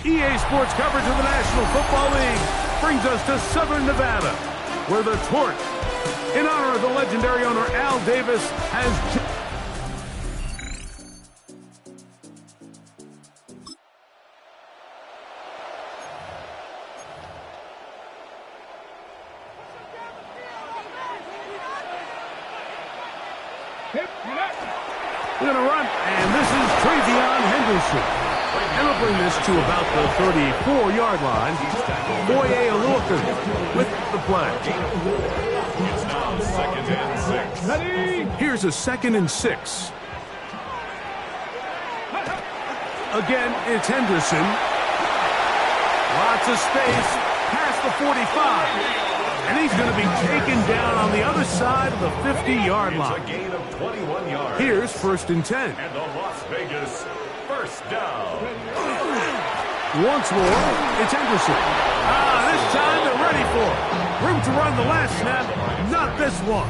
EA Sports coverage of the National Football League brings us to Southern Nevada, where the torch, in honor of the legendary owner Al Davis, has... We're going to run, and this is Travion Henderson. And we'll bring this to about the 34-yard line. Boye Aluaka with the play. It's now 2nd and 6. Ready? Here's a 2nd and 6. Again, it's Henderson. Lots of space past the 45. And he's going to be taken down on the other side of the 50-yard line. It's a gain of 21 yards. Here's 1st and 10. And the Las Vegas first down. Once more, it's Henderson. This time they're ready for it. Room to run the last snap, not this one.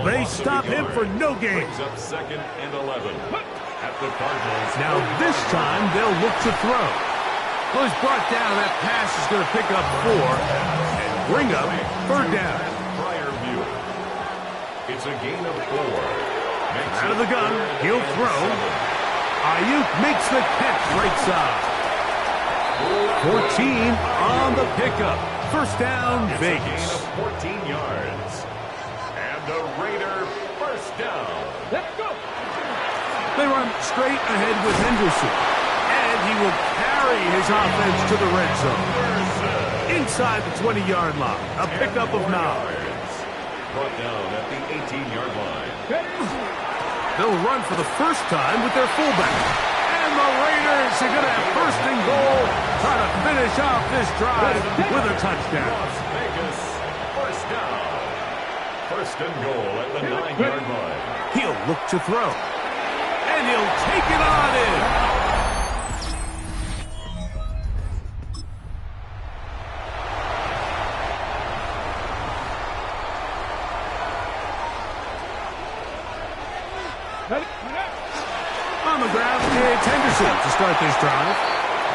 They stop him for no gain. Brings up 2nd and 11. At the Cardinals. Now this time they'll look to throw. Well, he's brought down. That pass is going to pick up 4 and bring up 3rd down. Prior view. It's a gain of 4. Out of the gun, he'll throw. Ayuk makes the catch right side. 14 on the pickup. First down, Vegas. It's a gain of 14 yards. And the Raider first down. Let's go. They run straight ahead with Henderson. And he will carry his offense to the red zone. Inside the 20-yard line. A pickup of 9. brought down at the 18-yard line. They'll run for the first time with their fullback. And the Raiders are going to have first and goal, try to finish off this drive with a touchdown. Las Vegas, first down. First and goal at the 9-yard line. He'll look to throw. And he'll take it on in. On the ground, it's Henderson to start this drive.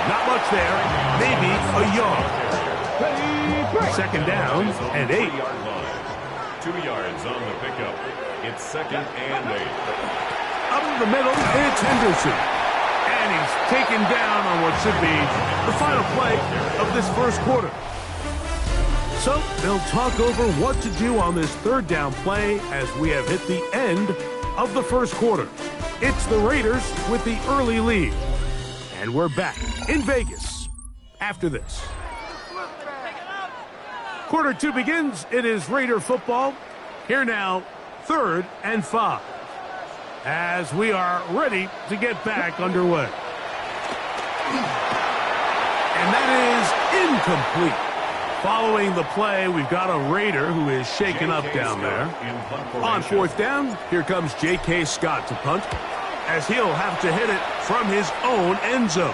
Not much there, maybe a yard. Second down and 8. 2 yards on the pickup. It's second and 8. Up the middle, it's Henderson. And he's taken down on what should be the final play of this first quarter. So they'll talk over what to do on this third down play as we have hit the end of the first quarter. It's the Raiders with the early lead. And we're back in Vegas after this. Quarter 2 begins. It is Raider football. Here now, 3rd and 5. As we are ready to get back underway. And that is incomplete. Following the play, we've got a Raider who is shaken up down there. On 4th down, here comes J.K. Scott to punt, as he'll have to hit it from his own end zone.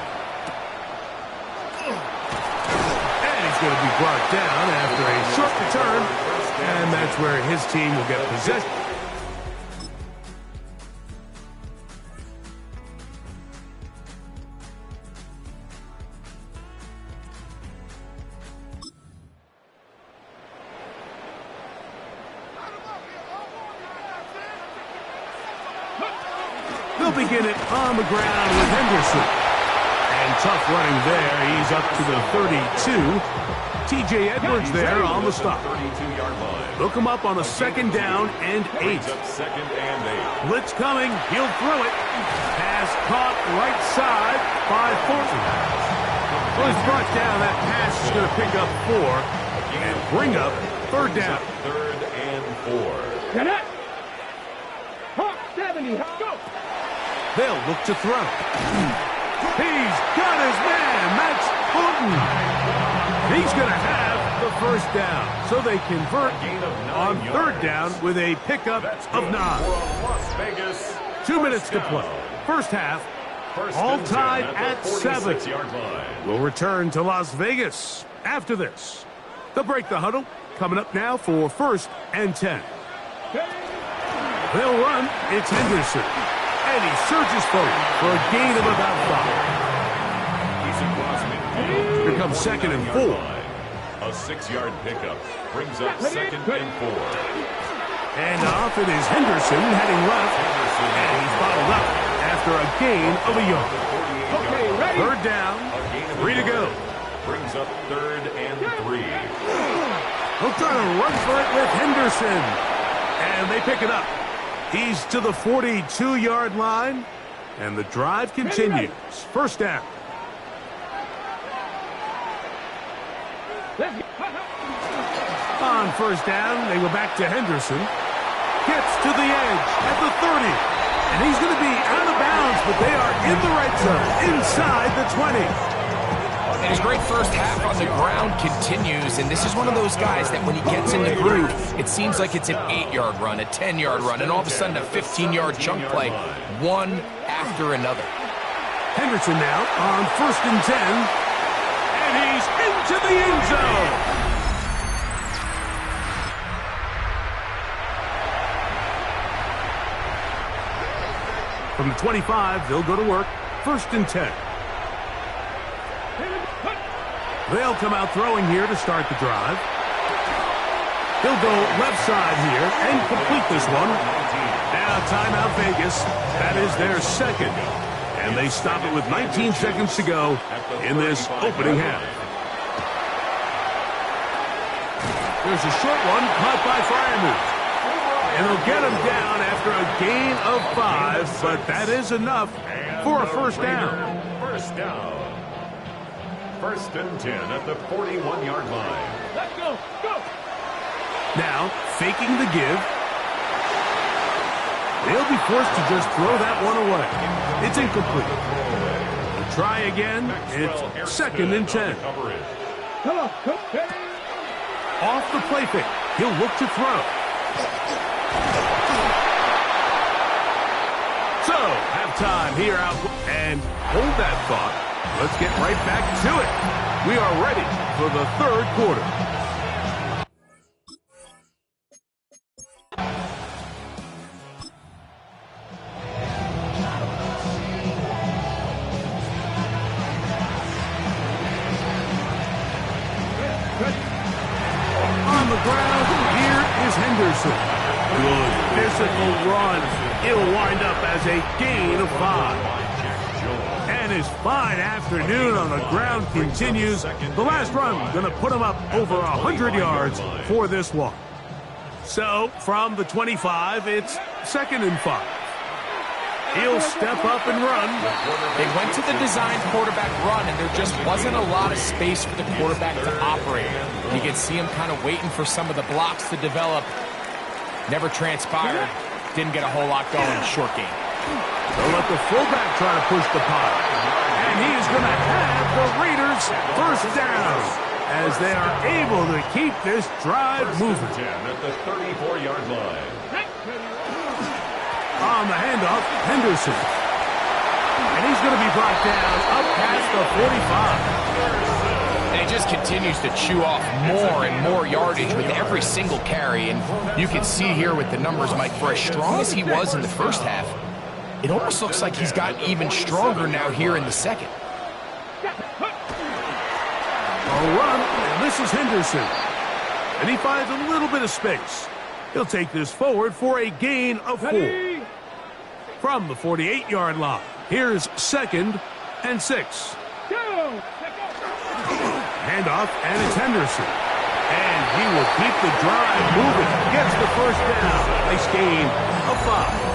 And he's going to be brought down after a short return, and that's where his team will get possession. They'll begin it on the ground with Henderson. And tough running there. He's up to the 32. T.J. Edwards there on the stop. They'll come up on a second down and 8. Blitz coming. He'll throw it. Pass caught right side by Thornton. Well, he's brought down. That pass is going to pick up 4 and bring up 3rd down. 3rd and 4. Get it. 70. Go. They'll look to throw. He's got his man, Max Fulton. He's going to have the first down. So they convert on 3rd down with a pickup of 9. 2 minutes to play. First half, all tied at 7. We'll return to Las Vegas after this. They'll break the huddle. Coming up now for 1st and 10. They'll run. It's Henderson. And he surges forward for a gain of about 5. Here comes 2nd and 4. A 6-yard pickup brings up 2nd and 4. And off it is Henderson heading left. And he's bottled up after a gain of a yard. Okay, ready. 3rd down. 3 to go. Brings up 3rd and 3. They'll try to run for it with Henderson. And they pick it up. He's to the 42-yard line, and the drive continues. First down. On 1st down, they go back to Henderson. Gets to the edge at the 30. And he's going to be out of bounds, but they are in the red zone, inside the 20. And his great first half on the ground continues, and this is one of those guys that when he gets in the groove, it seems like it's an 8-yard run, a 10-yard run, and all of a sudden a 15-yard chunk play, one after another. Henderson now on 1st and 10, and he's into the end zone. From the 25, they'll go to work. 1st and 10. They'll come out throwing here to start the drive. He'll go left side here and complete this one. Now timeout Vegas. That is their 2nd. And they stop it with 19 seconds to go in this opening half. There's a short one caught by Fryermuth. And they'll get him down after a gain of 5, but that is enough for a first down. First down. 1st and 10 at the 41-yard line. Let's go. Go. Now, faking the give. They'll be forced to just throw that one away. It's incomplete. We'll try again. It's 2nd and 10. Off the play fake. He'll look to throw. So, halftime here out. And hold that thought. Let's get right back to it. We are ready for the 3rd quarter. On the ground, here is Henderson. Good physical run. It'll wind up as a gain of 5. And his fine afternoon on the ground continues. The last run going to put him up over 100 yards for this one. So, from the 25, it's 2nd and 5. He'll step up and run. They went to the designed quarterback run, and there just wasn't a lot of space for the quarterback to operate. You can see him kind of waiting for some of the blocks to develop. Never transpired. Didn't get a whole lot going in short game. They'll let the fullback try to push the pile. And he's going to have the Raiders first down as they are able to keep this drive moving. 10 at the 34-yard line. On the handoff, Henderson. And he's going to be brought down up past the 45. And he just continues to chew off more and more yardage with every single carry. And you can see here with the numbers, Mike, for as strong as he was in the first half, it almost looks like he's gotten even stronger now here in the second. A run, and this is Henderson. And he finds a little bit of space. He'll take this forward for a gain of 4. From the 48-yard line, here's 2nd and 6. Handoff, and it's Henderson. And he will keep the drive moving. Gets the first down. Nice gain of 5.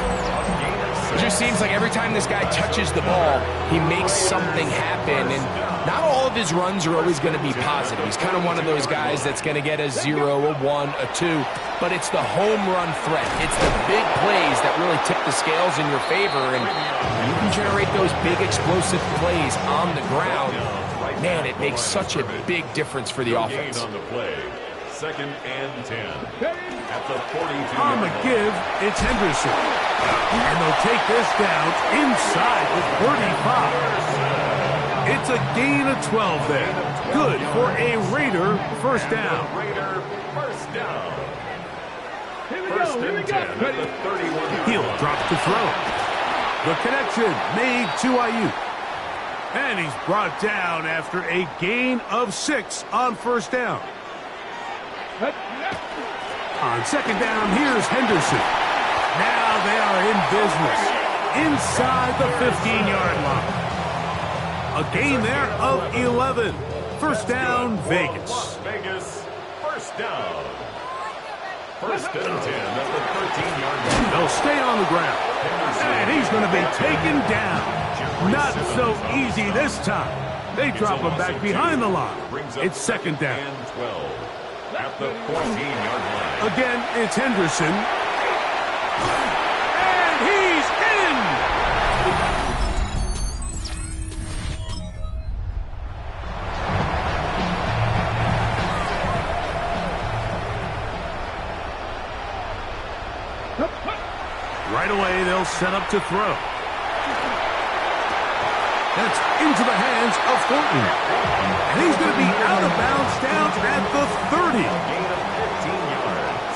It just seems like every time this guy touches the ball, he makes something happen. And not all of his runs are always going to be positive. He's kind of one of those guys that's going to get a 0, a 1, a 2. But it's the home run threat. It's the big plays that really tip the scales in your favor. And you can generate those big explosive plays on the ground. Man, it makes such a big difference for the offense. On the play. 2nd and 10. At the 42. On the give, it's Henderson. And they'll take this down inside the 35. It's a gain of 12 there. Good for a Raider first down. Raider first down. 1st and 10 at the 31. He'll drop to throw. The connection made to Ayuk. And he's brought down after a gain of 6 on first down. On 2nd down, here's Henderson. Now they are in business inside the 15-yard line. A gain there of 11. First down, Vegas. Las Vegas, first down. 1st and 10 at the 13-yard line. They'll stay on the ground. And he's going to be taken down. Not so easy this time. They drop him back behind the line. It's 2nd down. And 12 at the 14-yard line. Again, it's Henderson. And he's in! Right away, they'll set up to throw. That's into the hands of Horton. And he's going to be out of bounds down at the 30. Gain of 15 yards.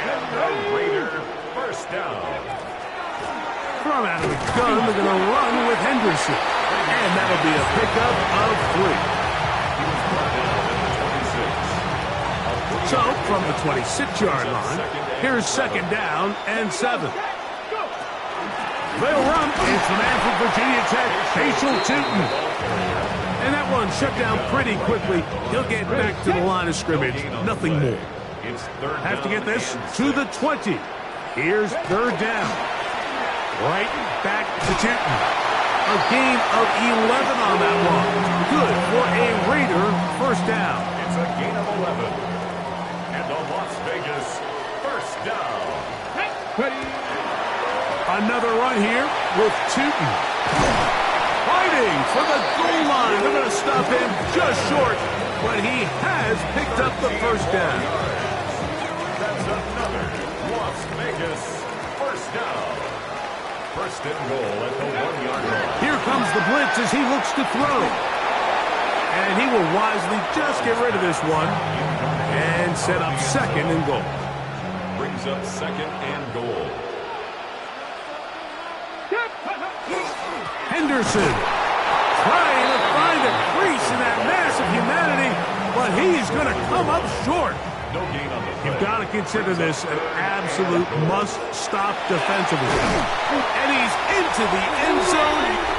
And the Raider first down. From out of the gun, they're going to run with Henderson. And that'll be a pickup of 3. So, from the 26-yard line, here's 2nd down and 7. They'll run. It's the man from Virginia Tech, Facial Tootin. And that one shut down pretty quickly. He'll get back to the line of scrimmage. Nothing more. Have to get this to the 20. Here's 3rd down. Right back to Tootin. A gain of 11 on that one. Good for a Raider first down. It's a gain of 11. And the Las down. Another run here with Tootin. Fighting for the goal line. They're going to stop him just short, but he has picked up the first down. That's another Las Vegas first down. First and goal at the 1-yard line. Here comes the blitz as he looks to throw. And he will wisely just get rid of this one and set up second and goal. Brings up second and goal. Henderson trying to find a crease in that mass of humanity, but he's going to come up short. No gain on the play. You've got to consider this an absolute must-stop defensively. And he's into the end zone.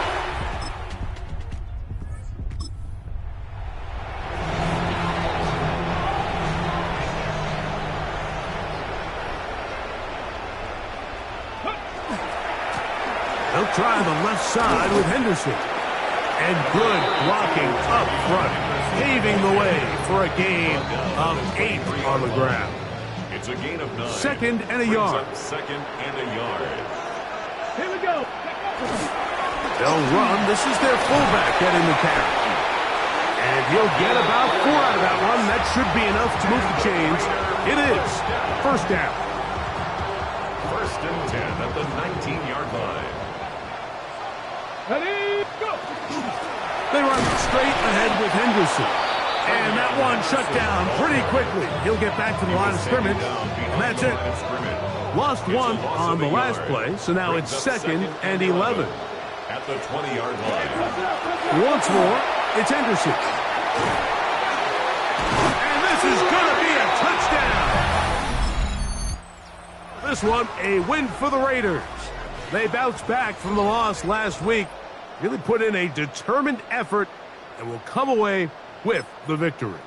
They'll try the left side with Henderson. And good blocking up front, paving the way for a gain of 8 on the ground. It's a gain of 9. Second and a yard. Second and a yard. Here we go. They'll run. This is their fullback getting the carry. And he'll get about 4 out of that one. That should be enough to move the chains. It is first down. First and 10 at the 19-yard line. Ready, go! They run straight ahead with Henderson. And that one shut down pretty quickly. He'll get back to the line of scrimmage. And that's it. Lost one on the last play, so now it's second and 11. At the 20-yard line. Once more, it's Henderson. And this is going to be a touchdown. This one, a win for the Raiders. They bounced back from the loss last week, really put in a determined effort, and will come away with the victory.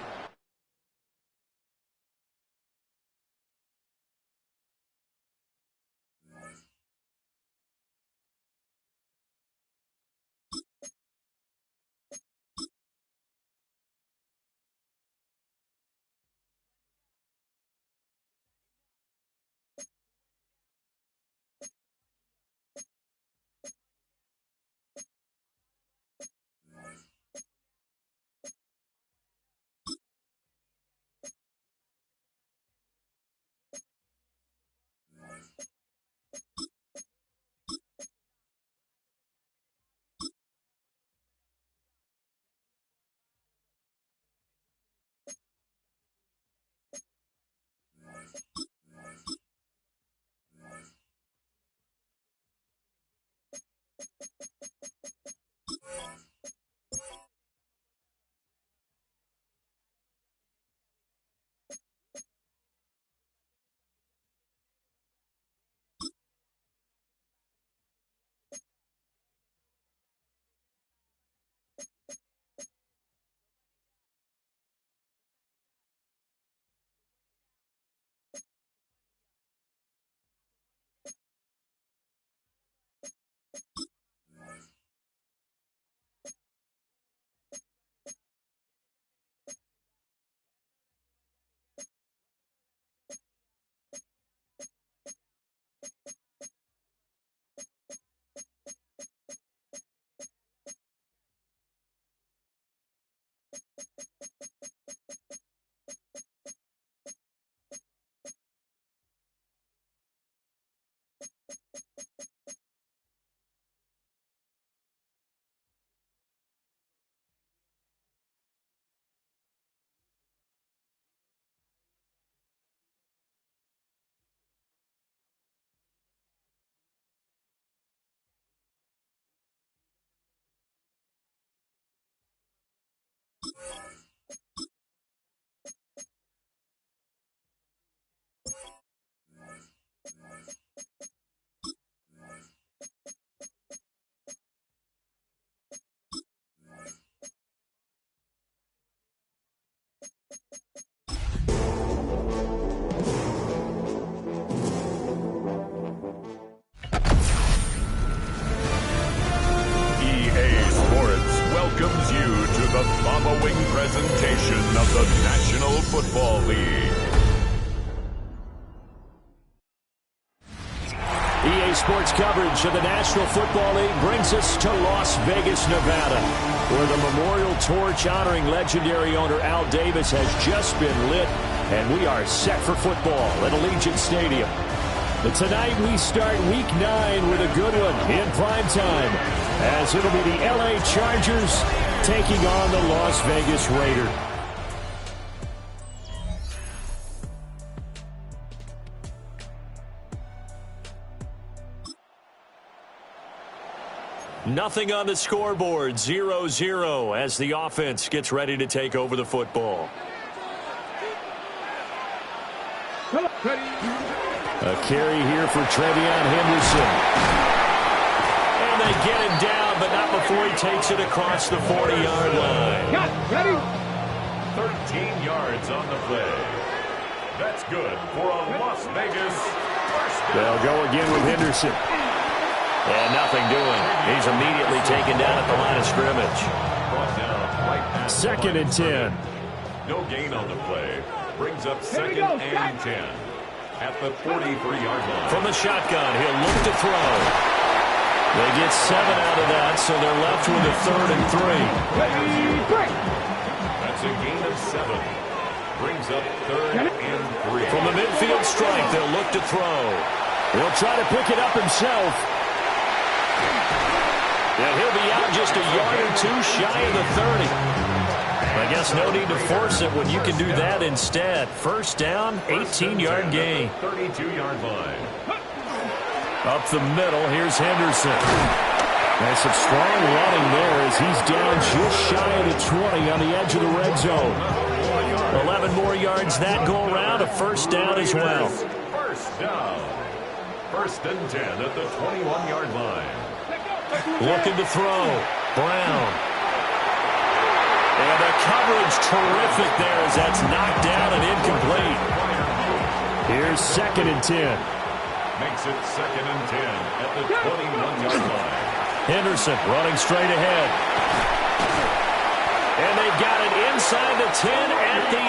Welcomes you to the following presentation of the National Football League. EA Sports coverage of the National Football League brings us to Las Vegas, Nevada, where the memorial torch honoring legendary owner Al Davis has just been lit, and we are set for football at Allegiant Stadium. But tonight we start Week 9 with a good one in prime time, as it'll be the LA Chargers taking on the Las Vegas Raiders. Nothing on the scoreboard, 0-0 as the offense gets ready to take over the football. A carry here for Trevion Henderson. And they get him down, but not before he takes it across the 40-yard line. 13 yards on the play. That's good for a Las Vegas first down. They'll go again with Henderson. And nothing doing. He's immediately taken down at the line of scrimmage. Brought down right at 2nd and 10. No gain on the play. Brings up 2nd and 10 at the 43-yard line. From the shotgun, he'll look to throw. They get 7 out of that, so they're left with a 3rd and 3. That's a gain of 7. Brings up 3rd and 3. From the midfield strike, they'll look to throw. He'll try to pick it up himself. And he'll be out just a yard or two shy of the 30. I guess no need to force it when you can do that instead. First down, 18-yard gain. 32-yard line. Up the middle, here's Henderson. Nice and strong running there as he's down just shy of the 20 on the edge of the red zone. 11 more yards that go around, a first down as well. First down. 1st and 10 at the 21-yard line. Looking to throw. Brown. And the coverage terrific there as that's knocked down and incomplete. Here's 2nd and 10. Makes it 2nd and 10 at the 21-yard line. Henderson running straight ahead. And they've got it inside the 10 at the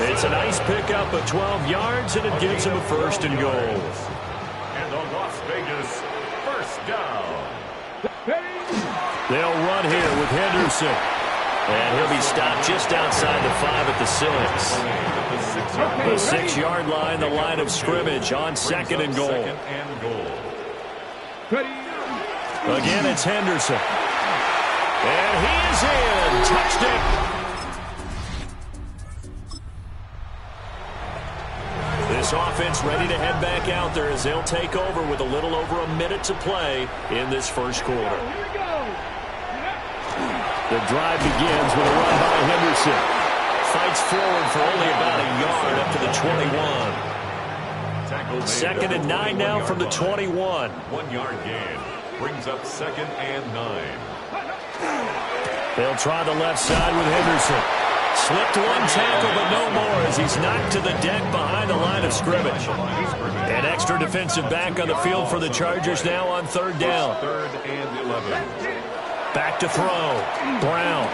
8. It's a nice pickup of 12 yards, and it gives him a 1st and goal. And the Las Vegas first down. They'll run here with Henderson. And he'll be stopped just outside the 5 at the 6. The 6-yard line, the line of scrimmage on 2nd and goal. Again, it's Henderson. And he is in. Touchdown. This offense ready to head back out there as they'll take over with a little over a minute to play in this first quarter. The drive begins with a run by Henderson. Fights forward for only about a yard up to the 21. 2nd and 9 now from the 21. 1-yard gain. Brings up 2nd and 9. They'll try the left side with Henderson. Slipped one tackle, but no more as he's knocked to the deck behind the line of scrimmage. An extra defensive back on the field for the Chargers now on 3rd down. 3rd and 11. Back to throw. Brown.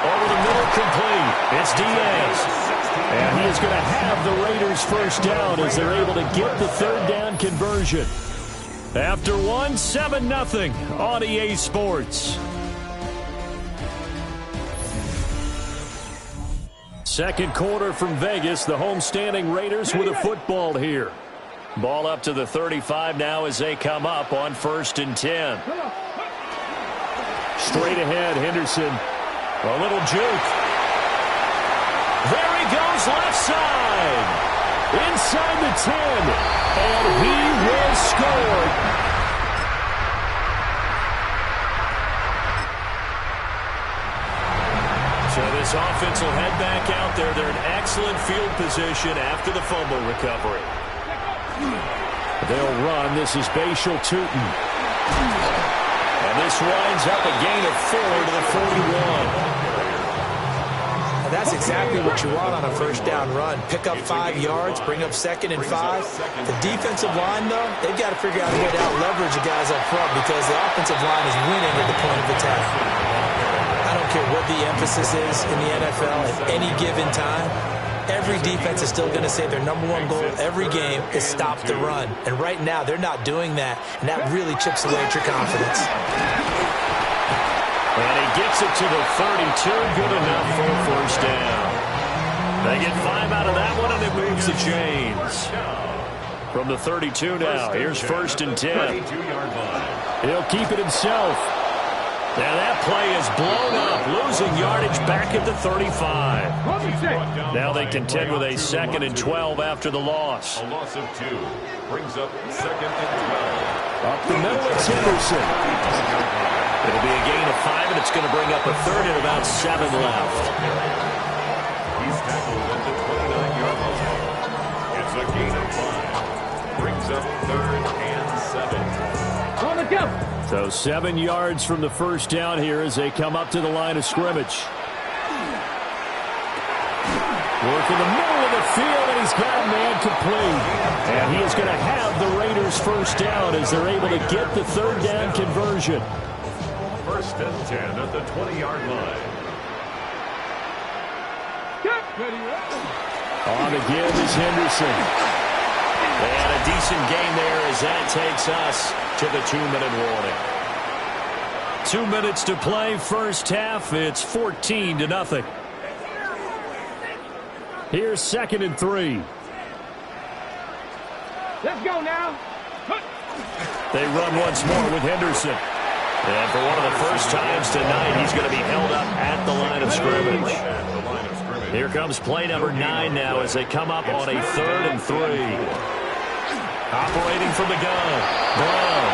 Over the middle, complete. It's Diaz. And he is going to have the Raiders first down as they're able to get the 3rd down conversion. After 7-0 on EA Sports. Second quarter from Vegas. The homestanding Raiders with a football here. Ball up to the 35 now as they come up on 1st and 10. Straight ahead, Henderson. A little juke. There he goes, left side. Inside the 10. And he will score. So this offense will head back out there. They're in excellent field position after the fumble recovery. They'll run. This is Bashal Tootin. And this winds up a gain of 4 to the 41. That's exactly what you want on a first down run. Pick up 5 yards, bring up 2nd and 5. The defensive line, though, they've got to figure out a way to out-leverage the guys up front because the offensive line is winning at the point of attack. I don't care what the emphasis is in the NFL at any given time. Every defense is still going to say their #1 goal every game is stop the run. And right now, they're not doing that, and that really chips away at your confidence. And he gets it to the 32. Good enough for a first down. They get 5 out of that one, and it moves the chains. From the 32 now, here's 1st and 10. He'll keep it himself. Now that play is blown up, losing yardage back at the 35. Now they contend with a 2nd and 12 after the loss. A loss of 2 brings up 2nd and 12. Up the middle, it's Henderson. It'll be a gain of 5, and it's going to bring up a 3rd and about 7 left. He's tackled at the 29-yard line. It's a gain of 5. Brings up 3rd and 7. On the go. So 7 yards from the first down here as they come up to the line of scrimmage. Work in the middle of the field, and he's got a man complete. And he is going to have the Raiders first down as they're able to get the 3rd down conversion. 1st and 10 at the 20-yard line. On the give is Henderson. And a decent game there as that takes us to the 2-minute warning. 2 minutes to play, first half. It's 14-0. Here's 2nd and 3. Let's go now. They run once more with Henderson. And for one of the first times tonight, he's going to be held up at the line of scrimmage. Here comes play number 9 now as they come up on a 3rd and 3. Operating from the gun. Brown.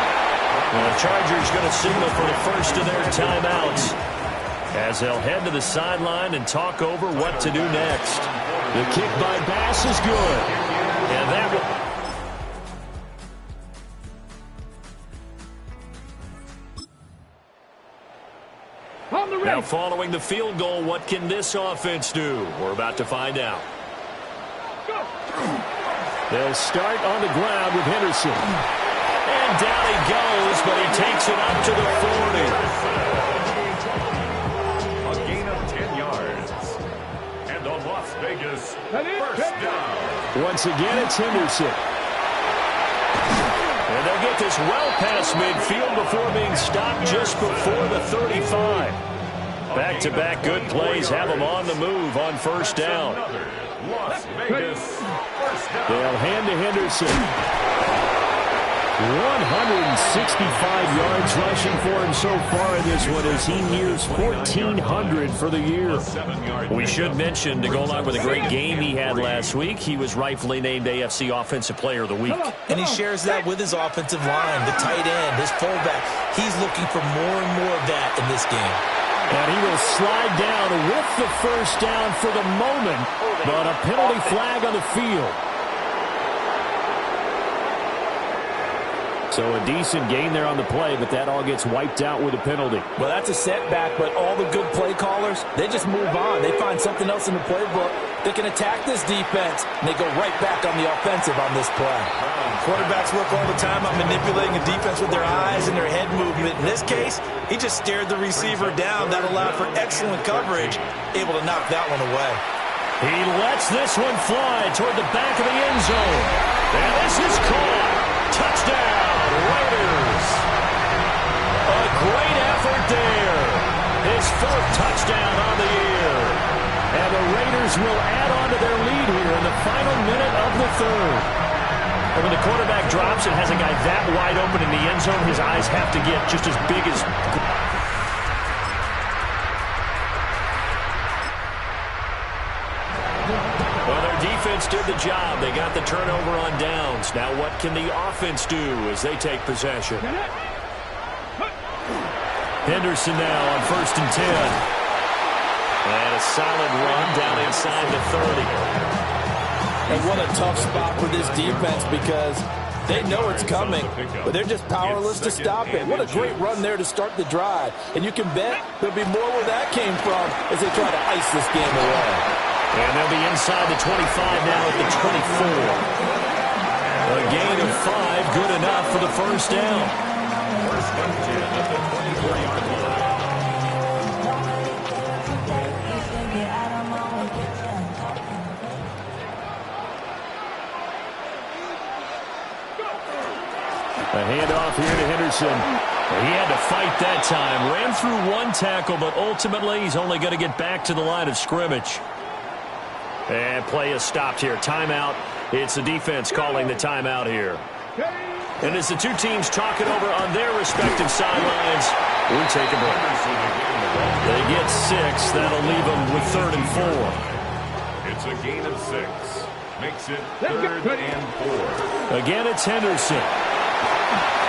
The Chargers going to signal for the first of their timeouts as they'll head to the sideline and talk over what to do next. The kick by Bass is good. And that will... Now following the field goal, what can this offense do? We're about to find out. They'll start on the ground with Henderson. And down he goes, but he takes it up to the 40. A gain of 10 yards. And the Las Vegas first down. Once again, it's Henderson. And they'll get this well past midfield before being stopped just before the 35. Back-to-back good plays have them on the move on first down. Las Vegas first down. They'll hand to Henderson. 165 yards rushing for him so far in this one as he nears 1,400 for the year. We should mention, to go along with a great game he had last week, he was rightfully named AFC Offensive Player of the Week. And he shares that with his offensive line, the tight end, his fullback. He's looking for more and more of that in this game. And he will slide down with the first down for the moment, but a penalty flag on the field. So a decent gain there on the play, but that all gets wiped out with a penalty. Well, that's a setback, but all the good play callers, they just move on. They find something else in the playbook. They can attack this defense, and they go right back on the offensive on this play. Quarterbacks work all the time on manipulating a defense with their eyes and their head movement. In this case, he just stared the receiver down. That allowed for excellent coverage, able to knock that one away. He lets this one fly toward the back of the end zone. And this is caught. Touchdown, Raiders. A great effort there. His 4th touchdown on the year. And the Raiders will add on to their lead here in the final minute of the 3rd. And when the quarterback drops and has a guy that wide open in the end zone, his eyes have to get just as big as... Well, their defense did the job. They got the turnover on downs. Now what can the offense do as they take possession? Henderson now on 1st and 10. And a solid run down inside the 30. And what a tough spot for this defense because they know it's coming, but they're just powerless to stop it. What a great run there to start the drive. And you can bet there'll be more where that came from as they try to ice this game away. And they'll be inside the 25 now at the 24. A gain of 5, good enough for the first down. First and 10 at the 24-yard line. A handoff here to Henderson. He had to fight that time. Ran through one tackle, but ultimately he's only going to get back to the line of scrimmage. And play is stopped here. Timeout. It's the defense calling the timeout here. And as the two teams talk it over on their respective sidelines, we take a break. They get 6. That'll leave them with 3rd and 4. It's a gain of 6. Makes it 3rd and 4. Again, it's Henderson.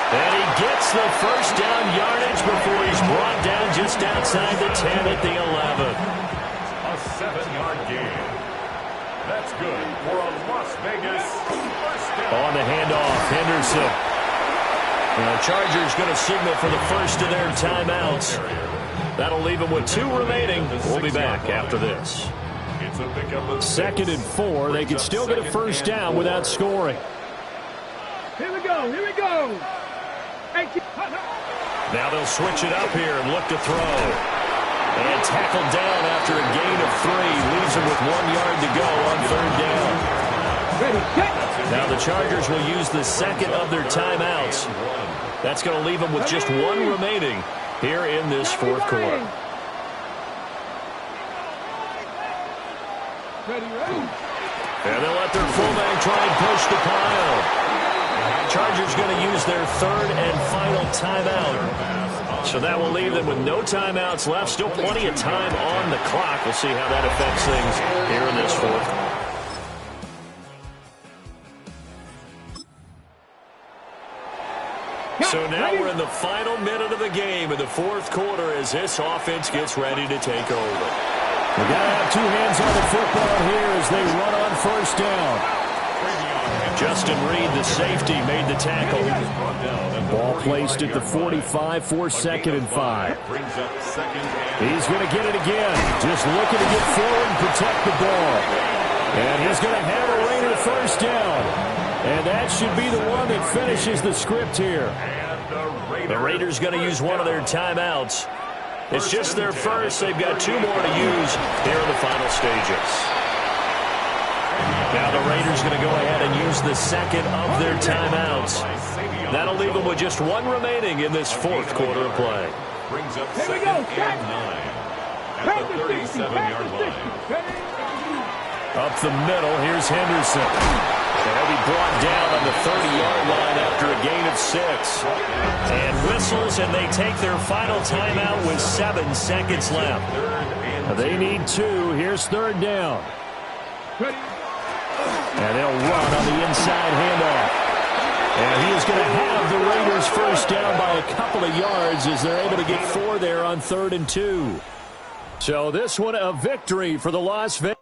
And he gets the first down yardage before he's brought down just outside the 10 at the 11. A 7-yard gain. That's good for a Las Vegas first down. On the handoff, Henderson. And the Chargers going to signal for the first of their timeouts. That'll leave them with 2 remaining. We'll be back after this. It's a pickup of 2nd and 4. They can still get a first down without scoring. Here we go. Here we go. Now they'll switch it up here and look to throw. And tackled down after a gain of 3. Leaves him with 1 yard to go on 3rd down. Now the Chargers will use the second of their timeouts. That's going to leave them with just 1 remaining here in this 4th quarter. And they'll let their fullback try and push the pile. Chargers going to use their 3rd and final timeout. So that will leave them with no timeouts left. Still plenty of time on the clock. We'll see how that affects things here in this 4th. So now we're in the final minute of the game in the 4th quarter as this offense gets ready to take over. We've got to have 2 hands on the football here as they run on first down. Justin Reed, the safety, made the tackle. Ball placed at the 45 for 2nd and 5. He's going to get it again. Just looking to get forward and protect the ball. And he's going to have a Raider first down. And that should be the one that finishes the script here. The Raiders going to use one of their timeouts. It's just their first. They've got 2 more to use here in the final stages. Now the Raiders going to go ahead and use the second of their timeouts. That'll leave them with just 1 remaining in this 4th quarter of play. Brings up 2nd and 9 at the 37-yard line. Up the middle, here's Henderson. And he'll be brought down on the 30-yard line after a gain of 6. And whistles, and they take their final timeout with 7 seconds left. They need 2. Here's 3rd down. And they'll run on the inside handoff. And he is going to have the Raiders first down by a couple of yards as they're able to get 4 there on 3rd and 2. So this one a victory for the Las Vegas.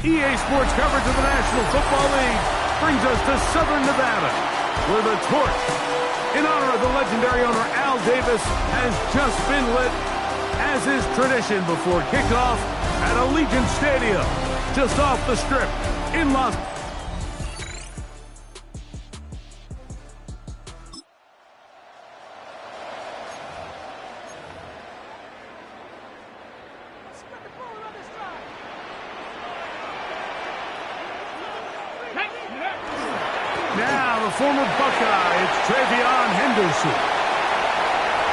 EA Sports coverage of the National Football League brings us to Southern Nevada, where the torch, in honor of the legendary owner Al Davis, has just been lit, as is tradition before kickoff at Allegiant Stadium, just off the Strip in Las Vegas. Former Buckeye, it's Travion Henderson.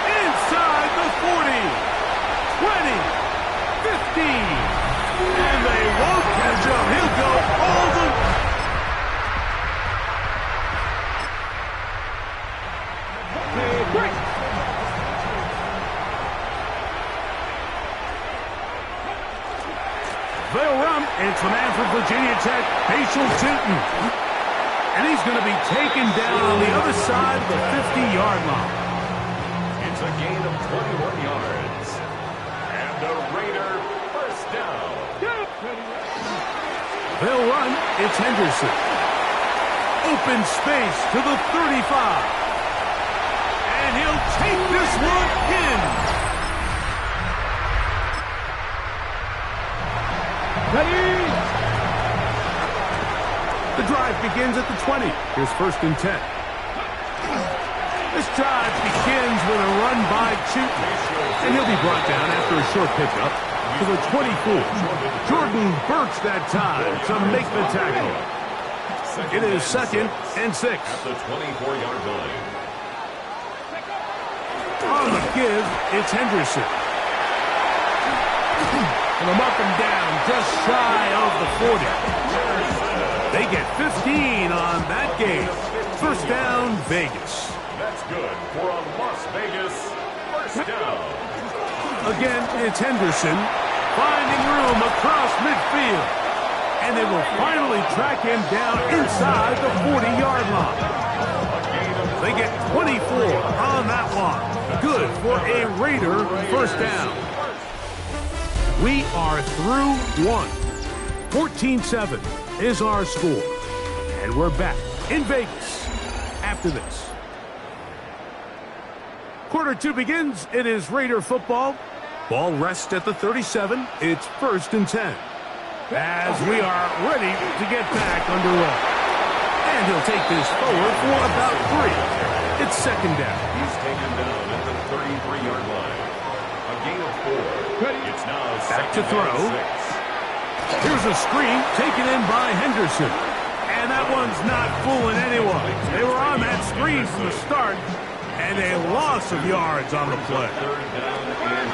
Inside the 40, 20, 15, and they won't catch him. He'll go all the way. They'll run. It's the man from Virginia Tech, Facial Tootin. And he's going to be taken down on the other side of the 50-yard line. It's a gain of 21 yards. And the Raider first down. They'll run. It's Henderson. Open space to the 35. And he'll take this one in. Ready? The drive begins at the 20. Here's 1st and 10. This drive begins with a run by Chooton, and he'll be brought down after a short pickup to the 24. Jordan Burks that time to make the tackle. It is 2nd and 6. At the 24-yard line. On the give, it's Henderson. And they'll mark him down just shy of the 40. They get 15 on that game. First down, Vegas. That's good for a Las Vegas first down. Again, it's Henderson finding room across midfield. And they will finally track him down inside the 40-yard line. They get 24 on that one. Good for a Raider first down. We are through one. 14-7 is our score. And we're back in Vegas after this. Quarter 2 begins. It is Raider football. Ball rests at the 37. It's 1st and 10. As we are ready to get back underway. And he'll take this forward for about 3. It's 2nd down. He's taken down at the 33-yard line. A gain of 4. It's now back to throw. Here's a screen taken in by Henderson. And that one's not fooling anyone. They were on that screen from the start. And a loss of yards on the play. Third down and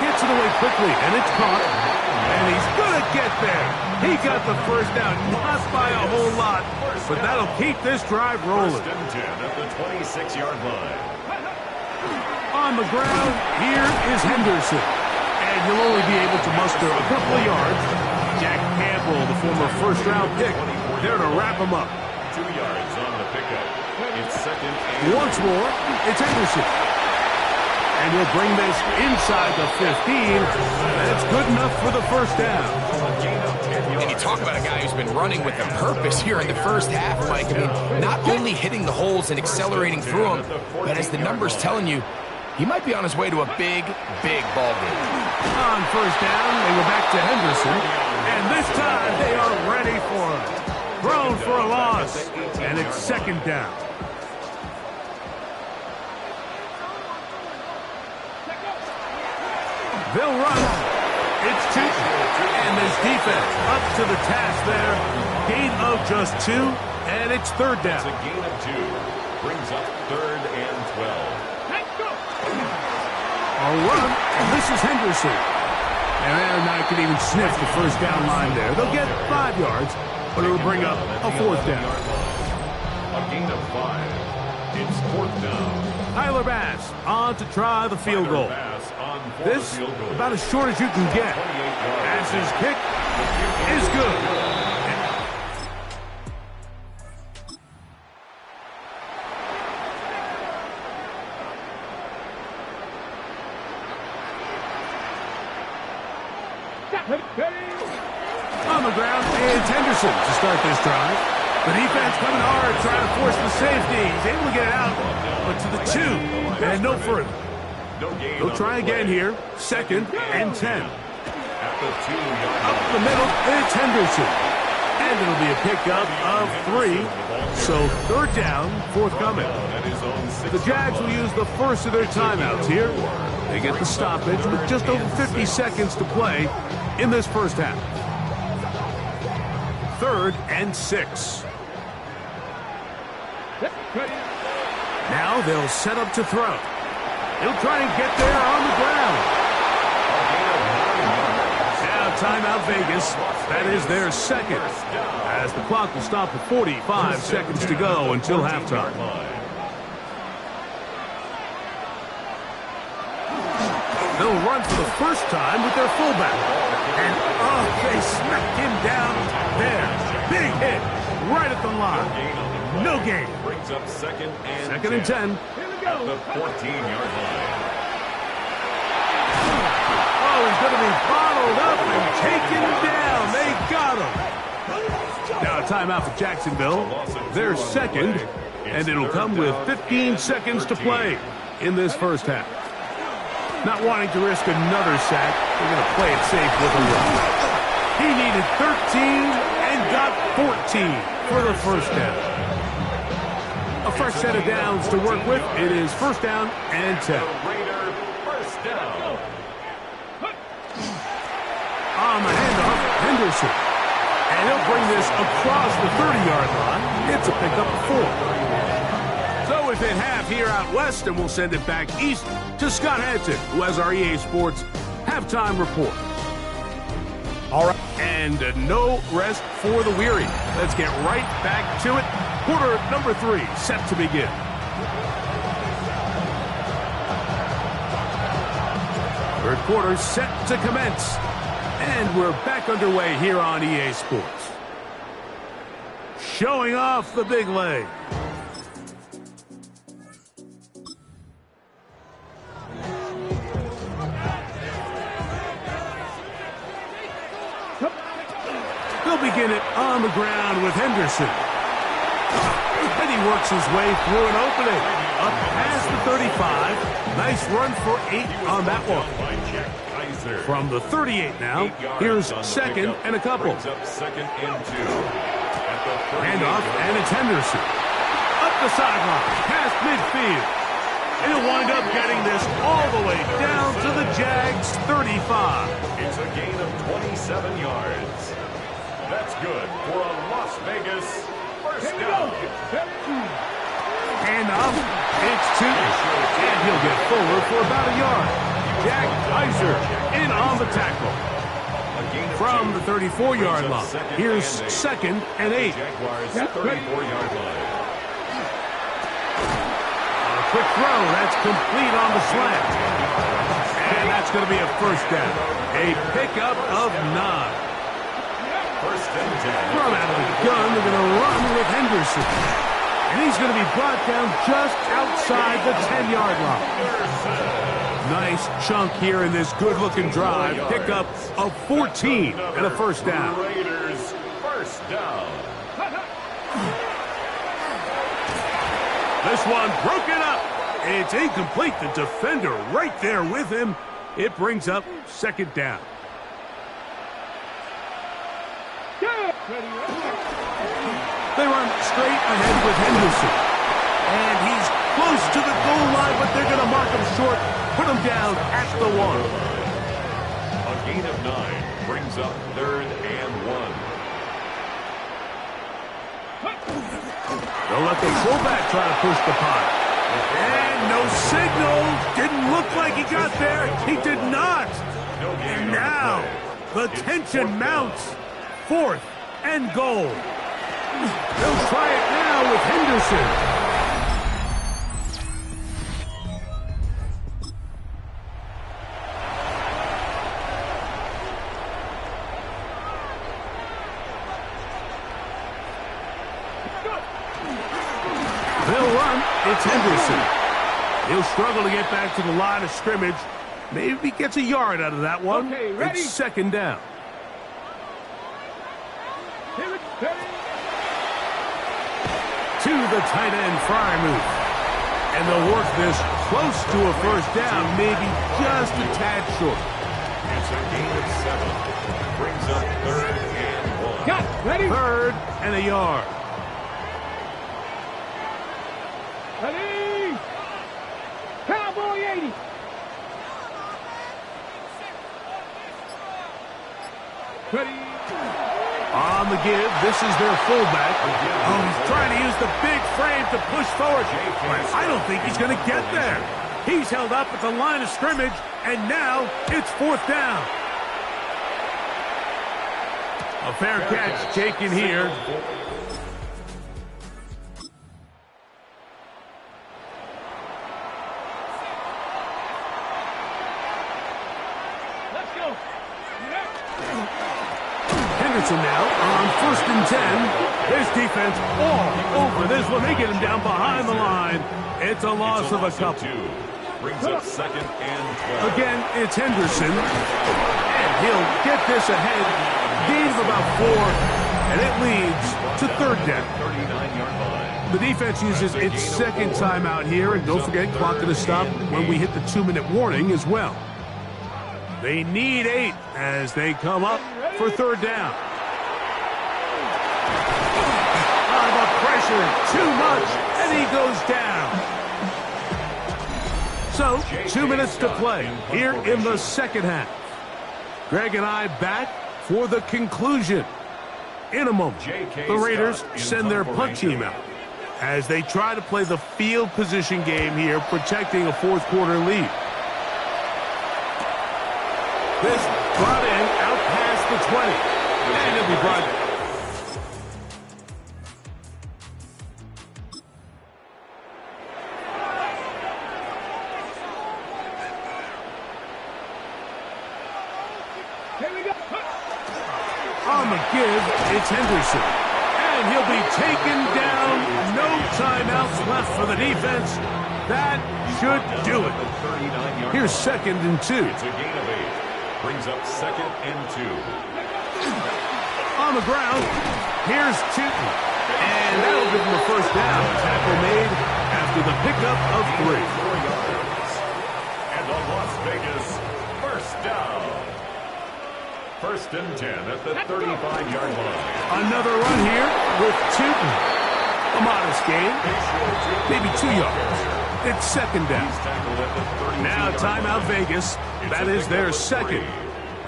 8. Gets Gets it away quickly, and it's caught. And he's going to get there. He got the first down, not by a whole lot, but that'll keep this drive rolling. First and 10 at the 26-yard line. On the ground, here is Henderson. And he'll only be able to muster a couple of yards. Jack Campbell, the former first-round pick, there to wrap him up. 2 yards on the pickup. It's second and Once more, it's Henderson. And he'll bring this inside the 15. That's good enough for the first down. And you talk about a guy who's been running with a purpose here in the first half, Mike. I mean, not only hitting the holes and accelerating through them, but as the numbers telling you, he might be on his way to a big, big ball game. On first down, they go back to Henderson. And this time, they are ready for him. Thrown for a loss. And it's second down. They'll run. It's 2. And this defense up to the task there. Gain of just 2. And it's third down. it's a gain of 2. Brings up third and 12. A run, and this is Henderson. And I can even sniff the first down line there. They'll get 5 yards, but it'll bring up a fourth down. A gain of 5. It's fourth down. Tyler Bass on to try the field goal. Pass on for This, the field goal. about as short as you can get. 28 yards. Bass's kick is good. On the ground, it's Henderson to start this drive. The defense coming hard, trying to force the safety. He's able to get it out, but to the 2, and no further. No gain They'll on try the again play. here. Second and 10. At the 2-yard Up line. the middle, it's Henderson. And it'll be a pickup of 3. So third down, forthcoming. At his own 6-yard The Jags will use the first of their timeouts here. They get the stoppage with just over 50 seconds to play in this first half. Third and 6. Now they'll set up to throw. He'll try and get there on the ground. Now timeout Vegas. That is their second. As the clock will stop at 45 seconds to go until halftime. They'll run for the first time with their fullback. And, oh, they smacked him down there. Big hit right at the line. No gain. brings up second and 10. At the 14-yard line. Oh, he's going to be bottled up and taken down. They got him. Now a timeout for Jacksonville. They're second, and it'll come with 15 seconds to play in this first half. Not wanting to risk another sack, they're going to play it safe with a run. He needed 13 and got 14 for the first down. A fresh set of downs to work with. It is first down and 10. Raider first down. On the handoff, Henderson. And he'll bring this across the 30-yard line. It's a pickup of 4. So within half here out west, and we'll send it back east to Scott Hanson, who has our EA Sports halftime report. All right. And no rest for the weary. Let's get right back to it. Quarter number 3 set to begin. Third quarter set to commence. And we're back underway here on EA Sports. Showing off the big leg. He'll begin it on the ground with Henderson. And he works his way through an opening. Up past the 35. Nice run for 8 on that one. From the 38 now, here's second and a couple. Second and 2. Handoff, and it's Henderson. Up the sideline, past midfield. And he'll wind up getting this all the way down to the Jags' 35. It's a gain of 27 yards. That's good for a Las Vegas first down. Handoff, it's 2. And he'll get forward for about a yard. Jack Kaiser in on the tackle. From the 34-yard line. Here's 2nd and 8. Jaguars 34-yard line. A quick throw. That's complete on the slant. And that's going to be a first down. A pickup of 9. First and 10. From out of the gun, they're going to run with Henderson. And he's going to be brought down just outside the 10-yard line. Nice chunk here in this good-looking drive. Pickup of 14 and a first down. Raiders first down. This one broken up. It's incomplete. The defender right there with him. It brings up 2nd down. They run straight ahead with Henderson. And he's close to the goal line, but they're going to mark him short. Put him down at the 1. A gain of 9 brings up 3rd and 1. They'll let the fullback try to push the punt. And no signal. Didn't look like he got there. He did not. And now the tension mounts. 4th and goal. They'll try it now with Henderson. They'll run. It's Henderson. He'll struggle to get back to the line of scrimmage. Maybe gets a yard out of that one. Okay, ready. It's 2nd down. To the tight end, Fryermuth. And they'll work this close to a first down, maybe just a tad short. It's a gain of 7. Brings up 3rd and 1. Got ready. 3rd and a yard. Ready. Cowboy 80. Ready. On the give, this is their fullback. Oh, he's trying to use the big frame to push forward. But I don't think he's going to get there. He's held up at the line of scrimmage, and now it's 4th down. A fair catch taken here. Let's go. Henderson now on 1st and 10. This defense all over this one. They get him down behind the line. It's a loss of a couple. 2. Brings up 2nd and 12. Again, it's Henderson. And he'll get this ahead. Gain of about 4. And it leads to 3rd down. 39-yard line. The defense uses its 2nd timeout here. And don't forget, clock going to stop when we hit the 2-minute warning as well. They need 8 as they come up for 3rd down. The pressure, too much, and he goes down. So, 2 minutes to play here in the 2nd half. Greg and I back for the conclusion. In a moment, the Raiders send their punt team out as they try to play the field position game here, protecting a 4th quarter lead. This brought in out past the 20. And it'll be brought. Here we go. On the give, it's Henderson. And he'll be taken down. No timeouts left for the defense. That should do it. Here's 2nd and 2. It's a gain of 8. Brings up 2nd and 2. On the ground, here's Tootin. And that'll give him a first down. Tackle made after the pickup of 3. 4 yards. And a Las Vegas first down. 1st and 10 at the 35-yard line. Another run here with Tootin. A modest gain, maybe 2 yards. It's 2nd down. Now timeout Vegas. That is their 2nd.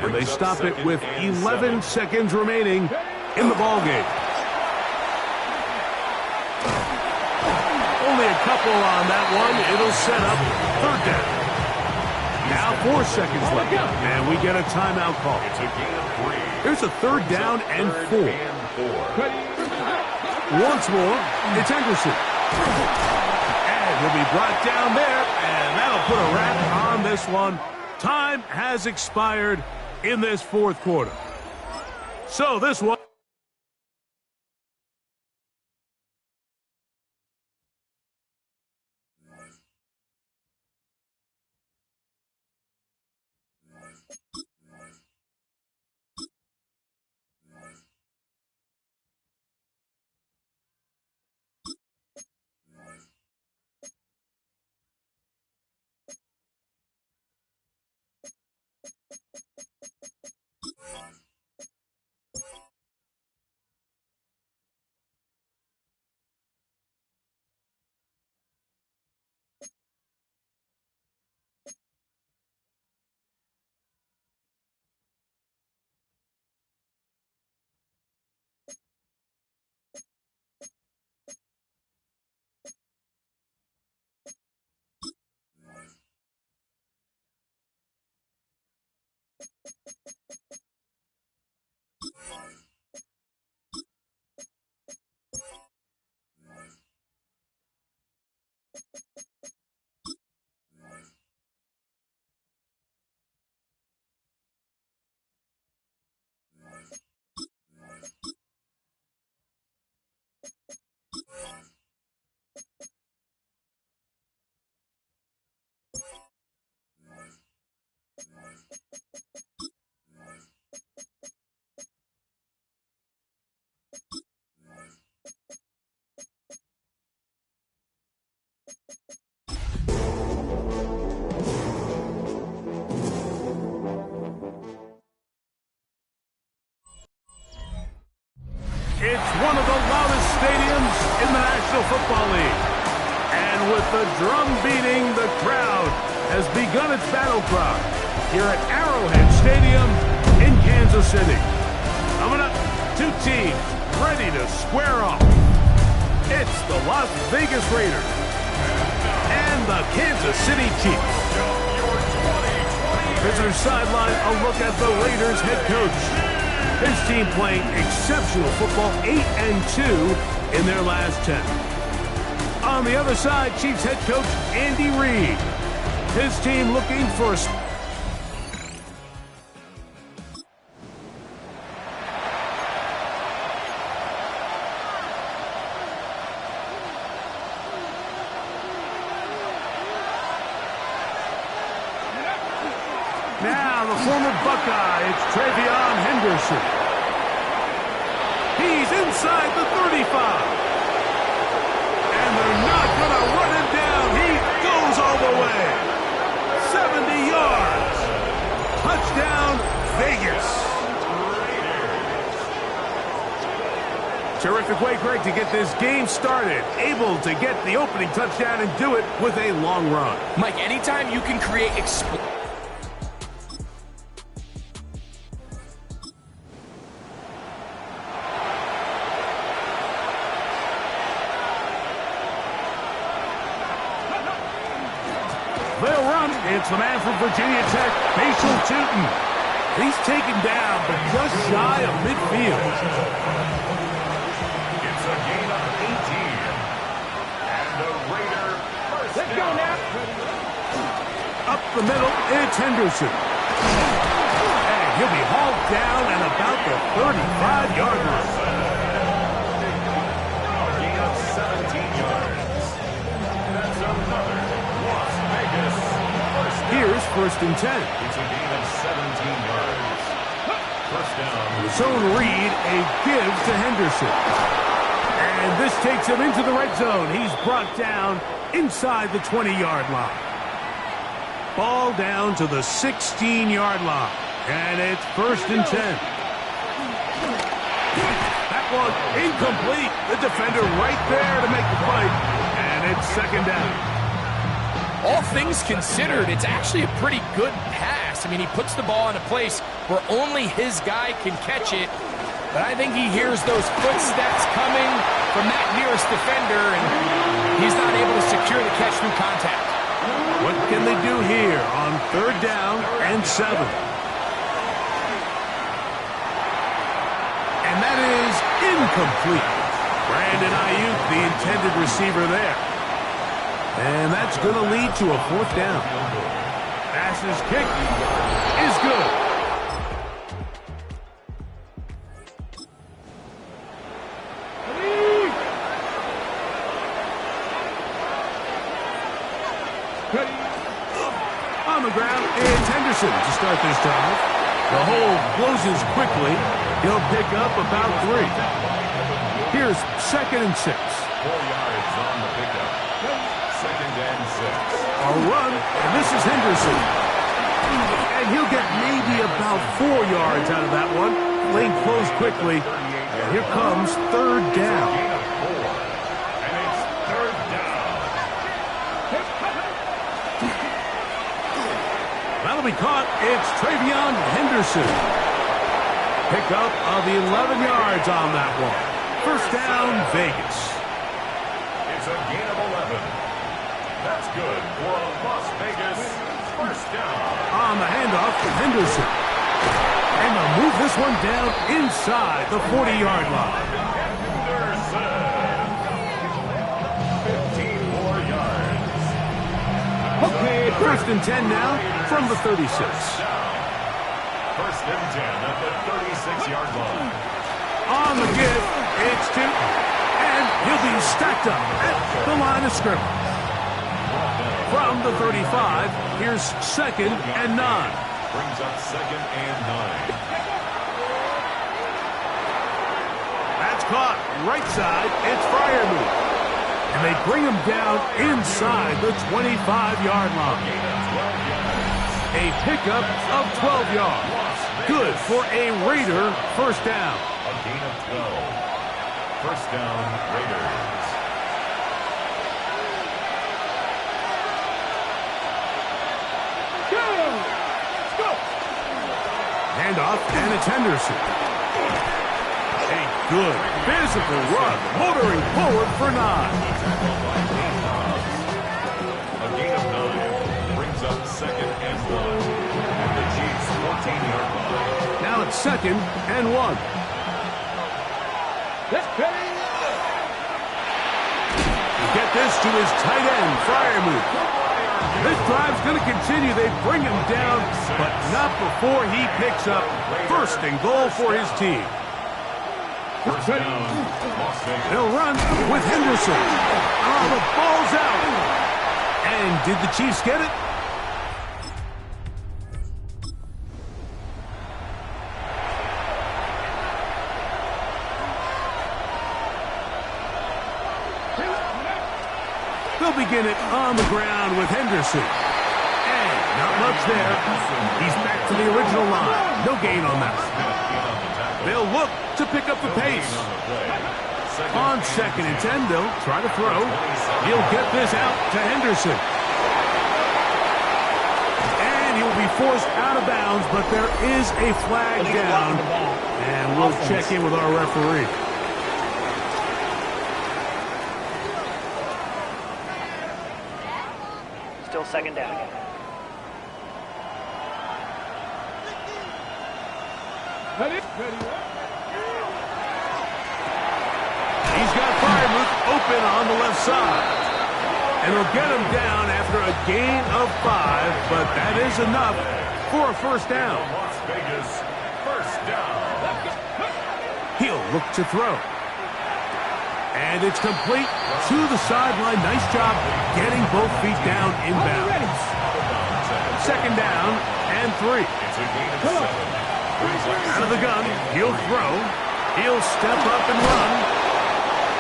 And they stop it with 11 seconds remaining in the ballgame. Only a couple on that one. It'll set up 3rd down. Now 4 seconds left. And we get a timeout call. It's a gain of 3. Here's a third down and 4. Once more, it's Henderson. And he'll be brought down there, and that'll put a wrap on this one. Time has expired in this fourth quarter. So this one. It's one of the loudest stadiums in the National Football League. And with the drum beating, the crowd has begun its battle cry here at Arrowhead Stadium in Kansas City. Coming up, two teams ready to square off. It's the Las Vegas Raiders and the Kansas City Chiefs. Visitor sideline, a look at the Raiders head coach. His team playing exceptional football, 8-2 in their last 10. On the other side, Chiefs head coach Andy Reid. His team looking for a... Now, the former Buckeye, it's Travion Henderson. He's inside the 35. And they're not going to run him down. He goes all the way. 70 yards. Touchdown, Vegas. Terrific way, Greg, to get this game started. Able to get the opening touchdown and do it with a long run. Mike, anytime you can create They'll run. It's the man from Virginia Tech, Facial Tootin. He's taken down, but just shy of midfield. It's a gain of 18. And the Raider first Let's go now. Up the middle, it's Henderson. And he'll be hauled down at about the 35-yard line. A gain of 17 yards. That's another Las Vegas first down. Here's 1st and 10. It's a gain of 17 yards. First down. Zone read, a give to Henderson. And this takes him into the red zone. He's brought down inside the 20-yard line. Ball down to the 16-yard line. And it's 1st and 10. That one incomplete. The defender right there to make the fight. And it's 2nd down. all things considered, it's actually a pretty good pass. I mean, he puts the ball in a place where only his guy can catch it. But I think he hears those footsteps coming from that nearest defender, and he's not able to secure the catch through contact. What can they do here on 3rd down and 7? And that is incomplete. Brandon Ayuk, the intended receiver there. And that's going to lead to a 4th down. Pass's kick is good. On the ground, it's Henderson to start this drive. The hole closes quickly. He'll pick up about 3. Here's 2nd and 6. 4 yards on the pickup. 2nd and 6. A run, and this is Henderson. And he'll get maybe about 4 yards out of that one. Lane closed quickly. And here comes 3rd down. Gain of 4. And it's 3rd down. That'll be caught. It's Travion Henderson. Pick up of 11 yards on that one. 1st down, Vegas. It's a gain of 11. That's good for a Las Vegas 1st down. On the handoff to Henderson. And they'll move this one down inside the 40-yard line. Henderson. 15 more yards. Okay, 1st and 10 now from the 36. 1st and 10 at the 36-yard line. On the give, it's Newton. And he'll be stacked up at the line of scrimmage. From the 35, here's 2nd and 9. Brings up 2nd and 9. That's caught right side. It's Freiermuth. And they bring him down inside the 25-yard line. A pickup of 12 yards. Good for a Raider 1st down. A gain of 12. 1st down, Raiders. Handoff, and it's Henderson. A good physical run, motoring forward for 9. A gain of 9 brings up 2nd and 1. And the Chiefs 14-yard line. Now it's 2nd and 1. Get this to his tight end, Freiermuth. This drive's going to continue. They bring him down, but not before he picks up 1st and goal for his team. 1st down, Las Vegas. They'll run with Henderson. Oh, the ball's out. And did the Chiefs get it? They'll begin it on the ground with Henderson. And not much there. He's back to the original line. No gain on that. They'll look to pick up the pace. On 2nd and 10, they'll try to throw. He'll get this out to Henderson. And he'll be forced out of bounds, but there is a flag down. And we'll check in with our referee. Still 2nd down. He's got Freiermuth open on the left side. And he'll get him down after a gain of 5, but that is enough for a 1st down. Las Vegas 1st down. He'll look to throw. And it's complete to the sideline. Nice job getting both feet down inbounds. 2nd down and 3. It's a gain of 7. Out of the gun, he'll throw. He'll step up and run.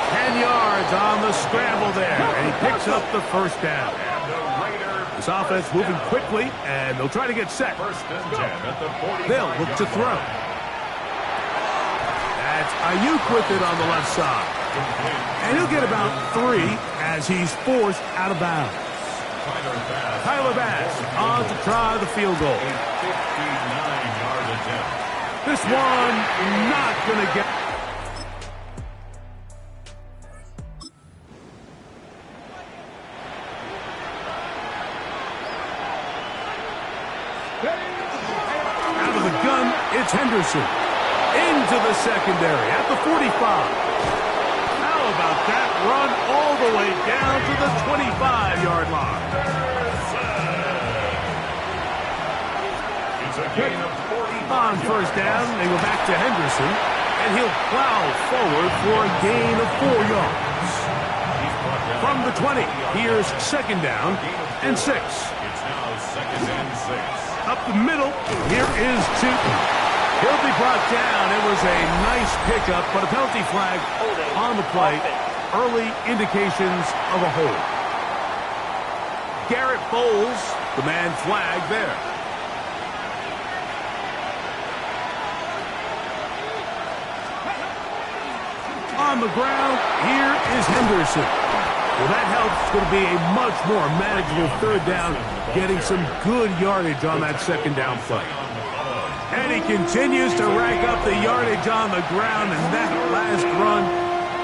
10 yards on the scramble there. And he picks up the 1st down. And the Raiders. This offense moving quickly, and they'll try to get set. 1st and 10 at the 45. They'll look to throw. That's Ayuk with it on the left side. And he'll get about 3 as he's forced out of bounds. Tyler Bass on to try the field goal. 59-yard attempt. This one not going to get... It's Henderson into the secondary at the 45. How about that run all the way down to the 25-yard line? It's a gain of 40. On first down, they go back to Henderson, and he'll plow forward for a gain of 4 yards. From the 20, here's second down and 6. It's now second and 6. Up the middle, here is Tootin. He'll be brought down. It was a nice pickup, but a penalty flag on the play. Early indications of a hold. Garrett Bowles, the man flag there. On the ground, here is Henderson. Well, that helps. It's going to be a much more manageable third down, getting some good yardage on that second down play. And he continues to rack up the yardage on the ground, and that last run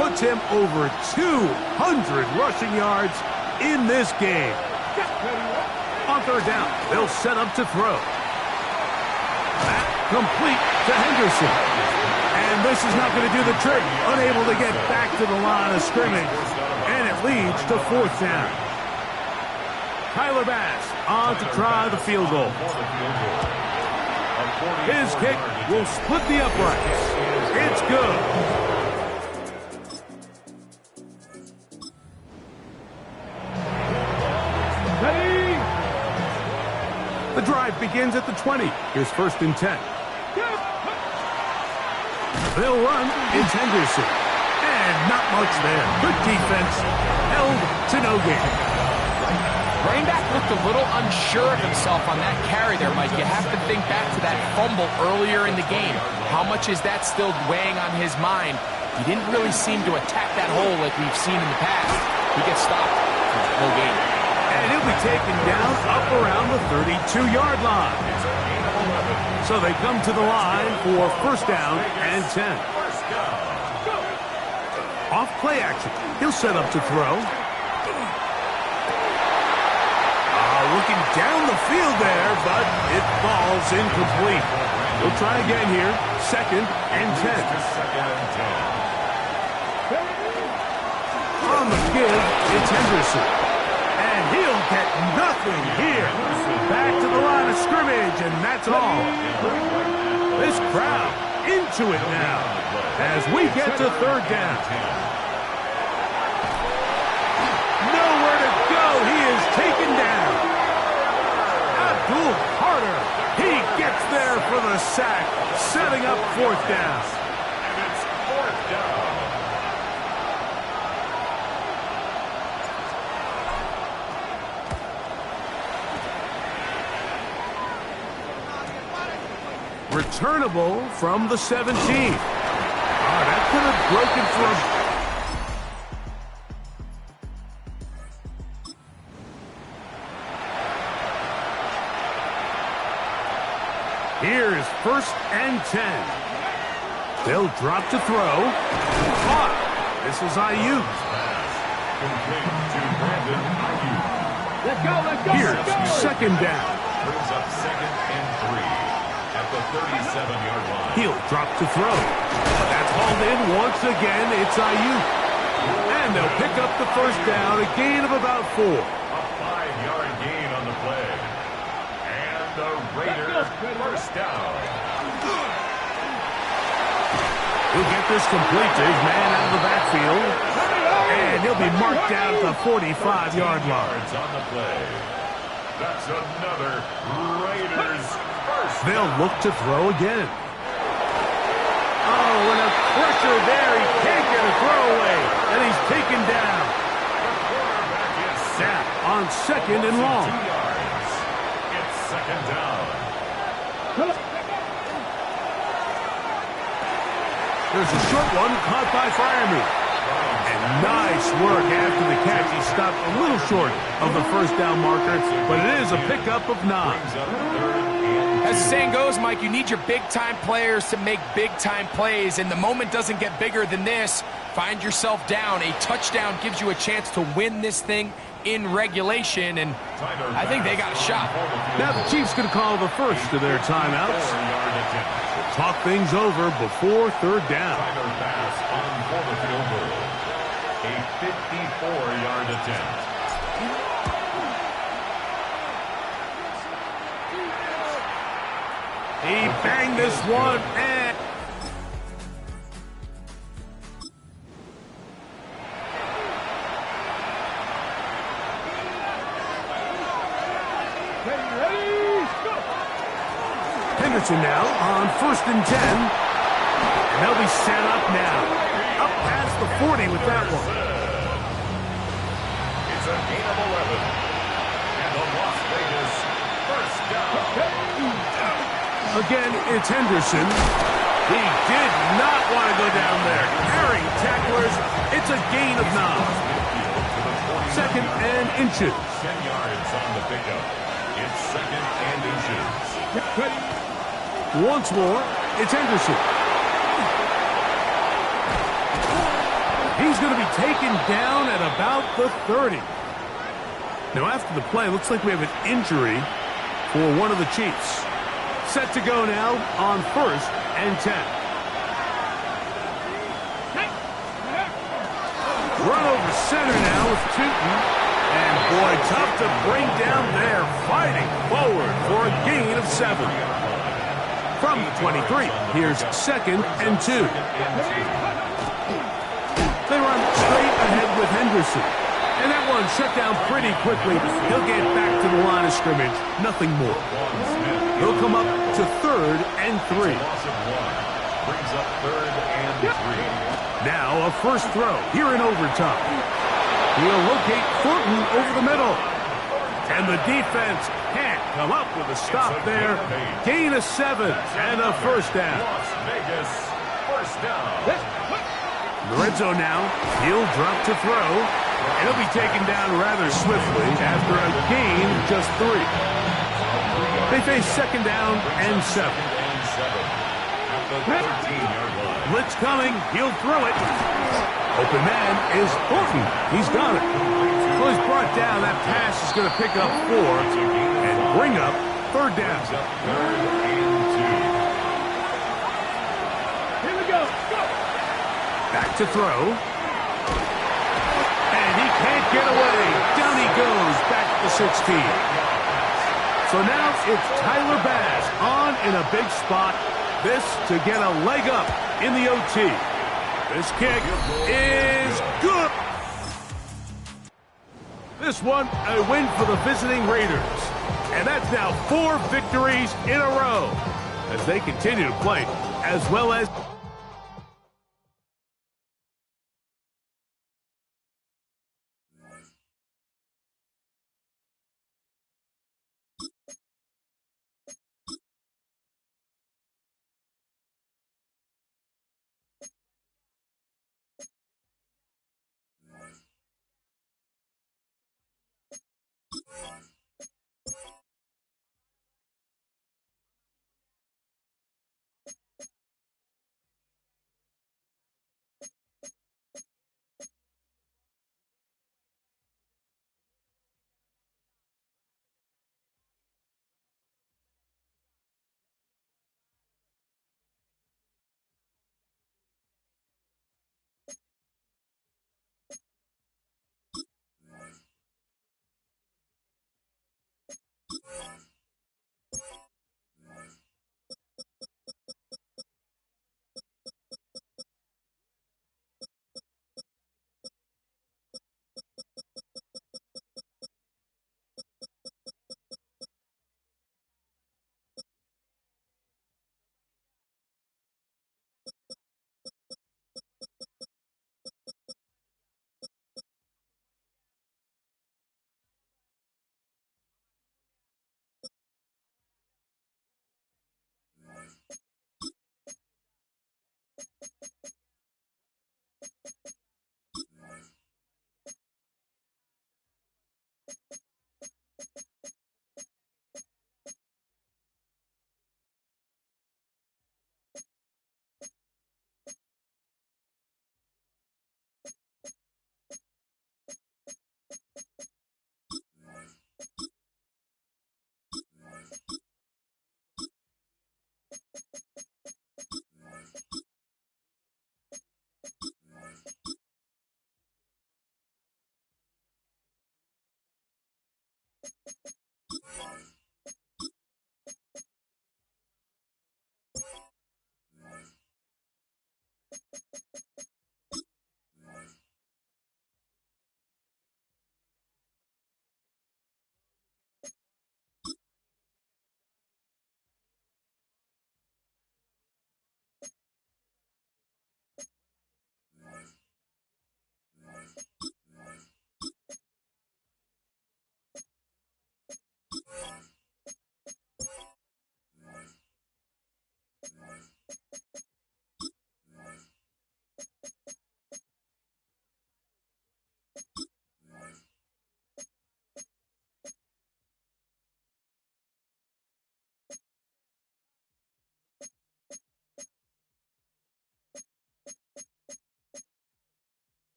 puts him over 200 rushing yards in this game. On third down, they'll set up to throw. That complete to Henderson. And this is not going to do the trick. Unable to get back to the line of scrimmage. And it leads to fourth down. Tyler Bass on to try the field goal. His kick will split the uprights. It's good. Ready? The drive begins at the 20. Here's first and 10. They'll run. It's Henderson. And not much there. Good defense. Held to no gain. Running back looked a little unsure of himself on that carry there, Mike. You have to think back to that fumble earlier in the game. How much is that still weighing on his mind? He didn't really seem to attack that hole like we've seen in the past. He gets stopped. No gain. And he'll be taken down up around the 32-yard line. So they come to the line for first down and 10. Off play action. He'll set up to throw. Looking down the field there, but it falls incomplete. We'll try again here. Second and 10. On the give, it's Henderson. And he'll get nothing here. Back to the line of scrimmage, and that's all. This crowd into it now as we get to third down. Nowhere to go. He is taken down. Carter, he gets there for the sack, setting up fourth down. And it's fourth down. Returnable from the 17. That could have broken for Here's first and 10. They'll drop to throw. This is Ayuk. Let's go. Here's second down. Brings up second and 3 at the 37-yard line. He'll drop to throw. That's hauled in once again. It's Ayuk. And they'll pick up the first down, a gain of about 4. A 5-yard gain on the play. The Raiders first down. He'll get this complete to his man out of the backfield. And he'll be marked down at the 45-yard line. On the play. That's another Raiders first. They'll look to throw again. Oh, and a pressure there. He can't get a throw away. And he's taken down. The quarterback is Snap on second and long. 2 yards. It's second down. There's a short one caught by Freiermuth. And nice work after the catch. He stopped a little short of the first down marker, but it is a pickup of 9. As the saying goes, Mike, you need your big-time players to make big-time plays, and the moment doesn't get bigger than this. Find yourself down. A touchdown gives you a chance to win this thing in regulation, and I think they got a shot. Now the Chiefs going to call the first of their timeouts. Talk things over before third down. Pass on for the field goal. A 54-yard attempt. He banged this one, and Henderson now on 1st and 10. And they'll be set up now. Up past the 40 with that one. It's a gain of 11. And the Las Vegas first down. Again, it's Henderson. He did not want to go down there. Carrying tacklers. It's a gain of 9. 2nd and inches. 10 yards on the pickup. It's 2nd and inches. Once more, it's Henderson. He's going to be taken down at about the 30. Now, after the play, looks like we have an injury for one of the Chiefs. Set to go now on 1st and 10. Run over center now with Tootin. And boy, tough to bring down there. Fighting forward for a gain of 7. From the 23, here's 2nd and 2. They run straight ahead with Henderson. And that one shut down pretty quickly. He'll get back to the line of scrimmage. Nothing more. He'll come up to 3rd and 3. Brings up 3rd and 3. Now a first throw here in overtime. He'll locate Thornton over the middle. And the defense can't come up with a stop there. Gain of 7 and a first down. Las Vegas first down. The red zone now. He'll drop to throw. And he'll be taken down rather swiftly after a gain of just 3. They face 2nd down and 7. At the 13-yard line. Blitz coming. He'll throw it. Open man is Thornton. He's got it. Well, he's brought down. That pass is going to pick up 4 and bring up 3rd down. 3rd and 2. Here we go. Back to throw. And he can't get away. Down he goes. Back to the 16. So now it's Tyler Bass on in a big spot. This to get a leg up in the OT. This kick is good. This one, a win for the visiting Raiders. And that's now 4 victories in a row as they continue to play as well as...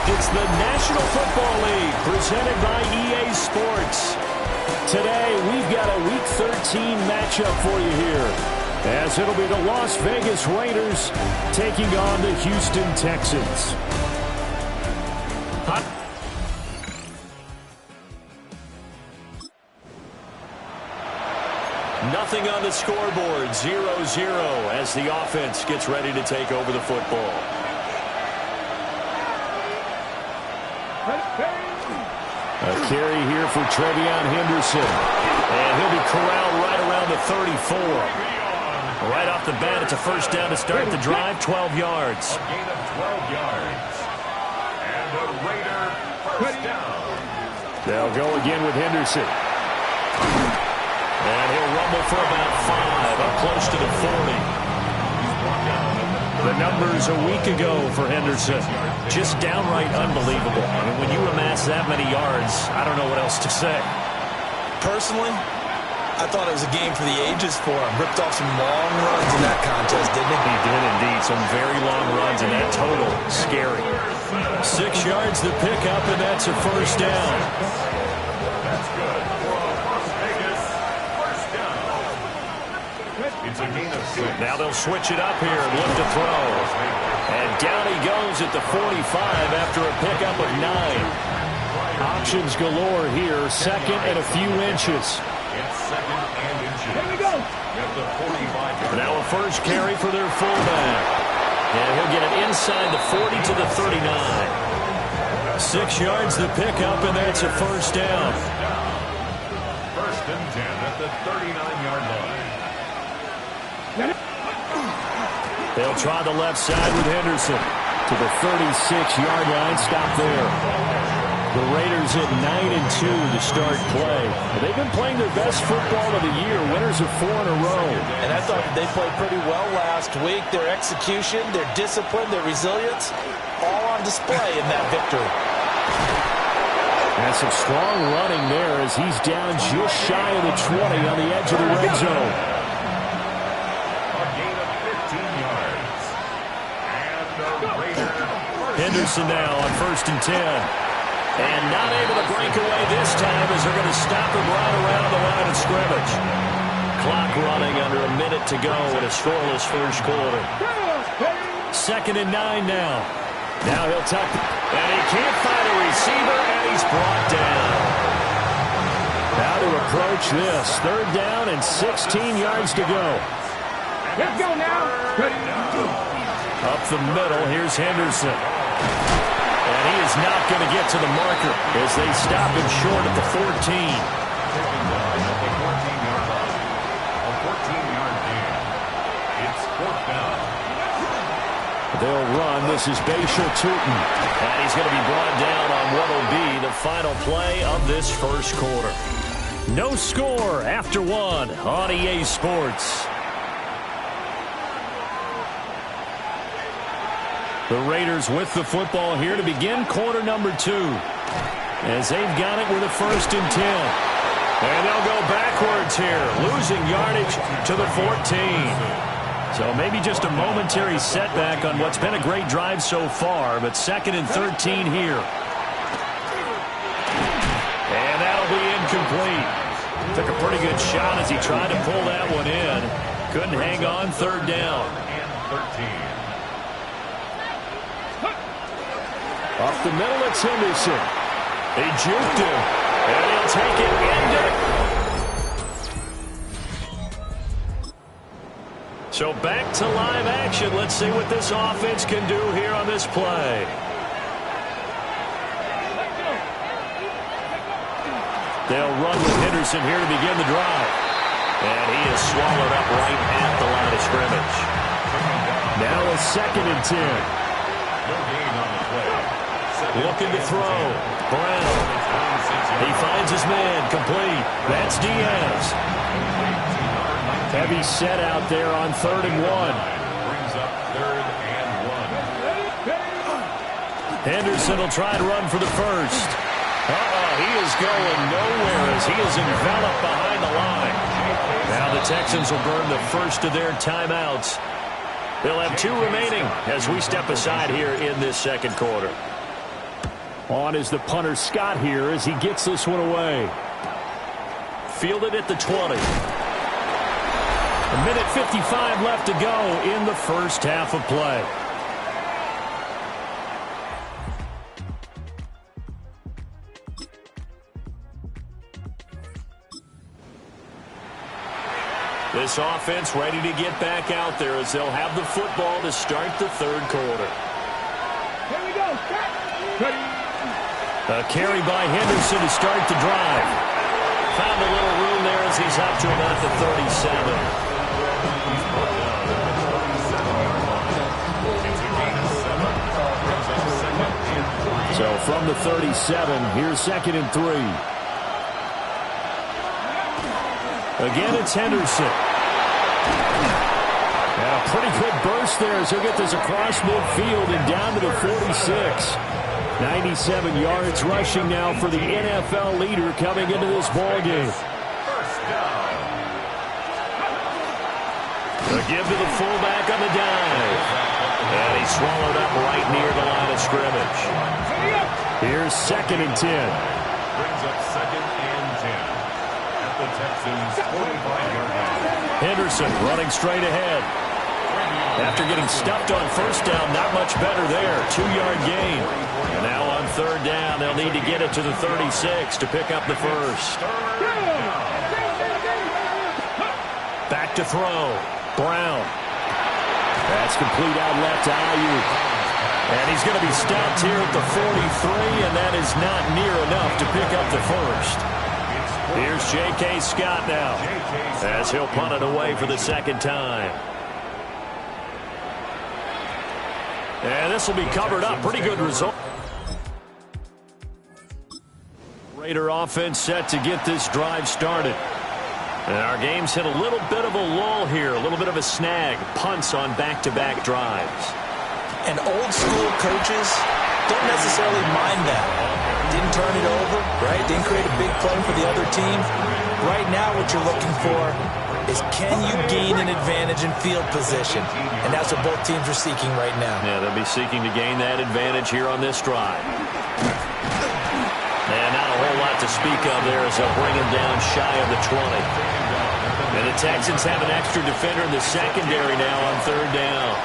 It's the National Football League presented by EA Sports. Today, we've got a Week 13 matchup for you here, as it'll be the Las Vegas Raiders taking on the Houston Texans. Nothing on the scoreboard, 0-0 as the offense gets ready to take over the football. A carry here for Trevion Henderson. And he'll be corralled right around the 34. Right off the bat, it's a first down to start the drive, 12 yards. A gain of 12 yards. And the Raider first down. They'll go again with Henderson. And he'll rumble for about 5, up close to the 40. The numbers a week ago for Henderson, just downright unbelievable. I mean, when you amass that many yards, I don't know what else to say. Personally, I thought it was a game for the ages for him. Ripped off some long runs in that contest, didn't he? He did indeed. Some very long runs, and that total, scary. 6 yards to pick up, and that's a first down. That's good for Las Vegas. First down. It's a gain of 6. Now they'll switch it up here and look to throw. And down he goes at the 45 after a pickup of 9. Options galore here, second and a few inches. It's second and inches. Here we go. At the 45-yard Now a first carry for their fullback. And he'll get it inside the 40 to the 39. 6 yards the pickup, and that's a first down. First and 10 at the 39-yard line. They'll try the left side with Henderson to the 36-yard line. Stop there. The Raiders at 9-2 to start play. They've been playing their best football of the year. Winners of 4 in a row. And I thought they played pretty well last week. Their execution, their discipline, their resilience, all on display in that victory. And some strong running there as he's down just shy of the 20 on the edge of the red zone. A gain of 15 yards. And the Raiders. Henderson now on first and 10. And not able to break away this time as they're going to stop him right around the line of scrimmage. Clock running under a minute to go in a scoreless first quarter. Second and 9 now. Now he'll tuck, and he can't find a receiver, and he's brought down. How to approach this. Third down and 16 yards to go. Let's go now. Up the middle, here's Henderson. And he is not going to get to the marker as they stop him short at the 14. At the 14-yard line. A 14-yard gain. It's fourth down. They'll run. This is Bashal Tootin. And he's going to be brought down on what will be the final play of this first quarter. No score after 1 on EA Sports. The Raiders with the football here to begin quarter number 2. As they've got it with a 1st and 10. And they'll go backwards here, losing yardage to the 14. So maybe just a momentary setback on what's been a great drive so far, but 2nd and 13 here. And that'll be incomplete. Took a pretty good shot as he tried to pull that one in. Couldn't hang on, 3rd down. Off the middle, it's Henderson. He juked him, and he'll take it in. So back to live action. Let's see what this offense can do here on this play. They'll run with Henderson here to begin the drive. And he is swallowed up right at the line of scrimmage. Now a 2nd and 10. No gain on the play. Looking to throw. Brown. He finds his man. Complete. That's Diaz. Heavy set out there on 3rd and 1. Brings up 3rd and 1. Henderson will try to run for the 1st. He is going nowhere as he is enveloped behind the line. Now the Texans will burn the first of their timeouts. They'll have 2 remaining as we step aside here in this 2nd quarter. On is the punter Scott here as he gets this one away. Fielded at the 20. A minute 55 left to go in the first half of play. This offense ready to get back out there as they'll have the football to start the 3rd quarter. Here we go. A carry by Henderson to start the drive. Found a little room there as he's up to about the 37. So from the 37, here's 2nd and 3. Again, it's Henderson. And a pretty good burst there as he'll get this across midfield and down to the 46. 97 yards rushing now for the NFL leader coming into this ballgame. A give to the fullback on the dive. And he's swallowed up right near the line of scrimmage. Here's 2nd and 10. Brings up 2nd and 10. At the Texans' 45-yard line. Henderson running straight ahead. After getting stuffed on 1st down, not much better there. 2-yard gain. And now on 3rd down, they'll need to get it to the 36 to pick up the 1st. Back to throw. Brown. That's complete out left to Ayuk. And he's going to be stopped here at the 43, and that is not near enough to pick up the 1st. Here's J.K. Scott now as he'll punt it away for the 2nd time. And this will be covered up. Pretty good result. Raider offense set to get this drive started. And our game's hit a little bit of a lull here, a little bit of a snag. Punts on back-to-back drives. And old-school coaches don't necessarily mind that. Didn't turn it over, right? Didn't create a big play for the other team. Right now what you're looking for is can you gain an advantage in field position? And that's what both teams are seeking right now. Yeah, they'll be seeking to gain that advantage here on this drive. And not a whole lot to speak of there as they'll bring him down shy of the 20. And the Texans have an extra defender in the secondary now on 3rd down.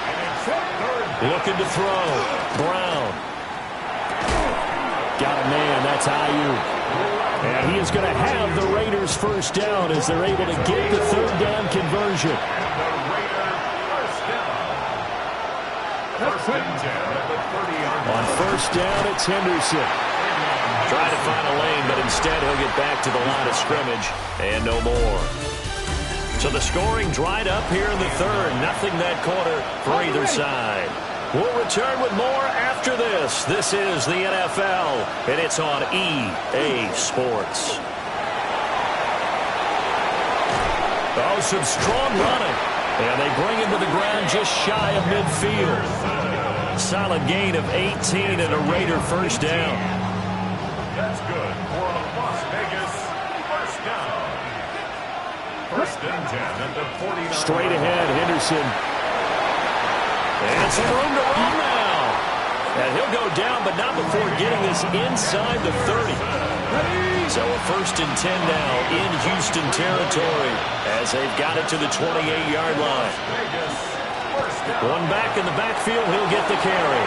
Looking to throw. Brown. Got a man. That's Ayuk. And he is going to have the Raiders' 1st down as they're able to get the 3rd down conversion. On 1st down, it's Henderson. Trying to find a lane, but instead he'll get back to the line of scrimmage and no more. So the scoring dried up here in the 3rd. Nothing that quarter for either side. We'll return with more after this. This is the NFL, and it's on EA Sports. Oh, some strong running. And they bring him to the ground just shy of midfield. Solid gain of 18 and a Raider first down. That's good for a Las Vegas first down. First and 10 at the 49. Straight ahead, Henderson. And some room to run now. And he'll go down, but not before getting this inside the 30. So a first and 10 now in Houston territory as they've got it to the 28-yard line. One back in the backfield, he'll get the carry.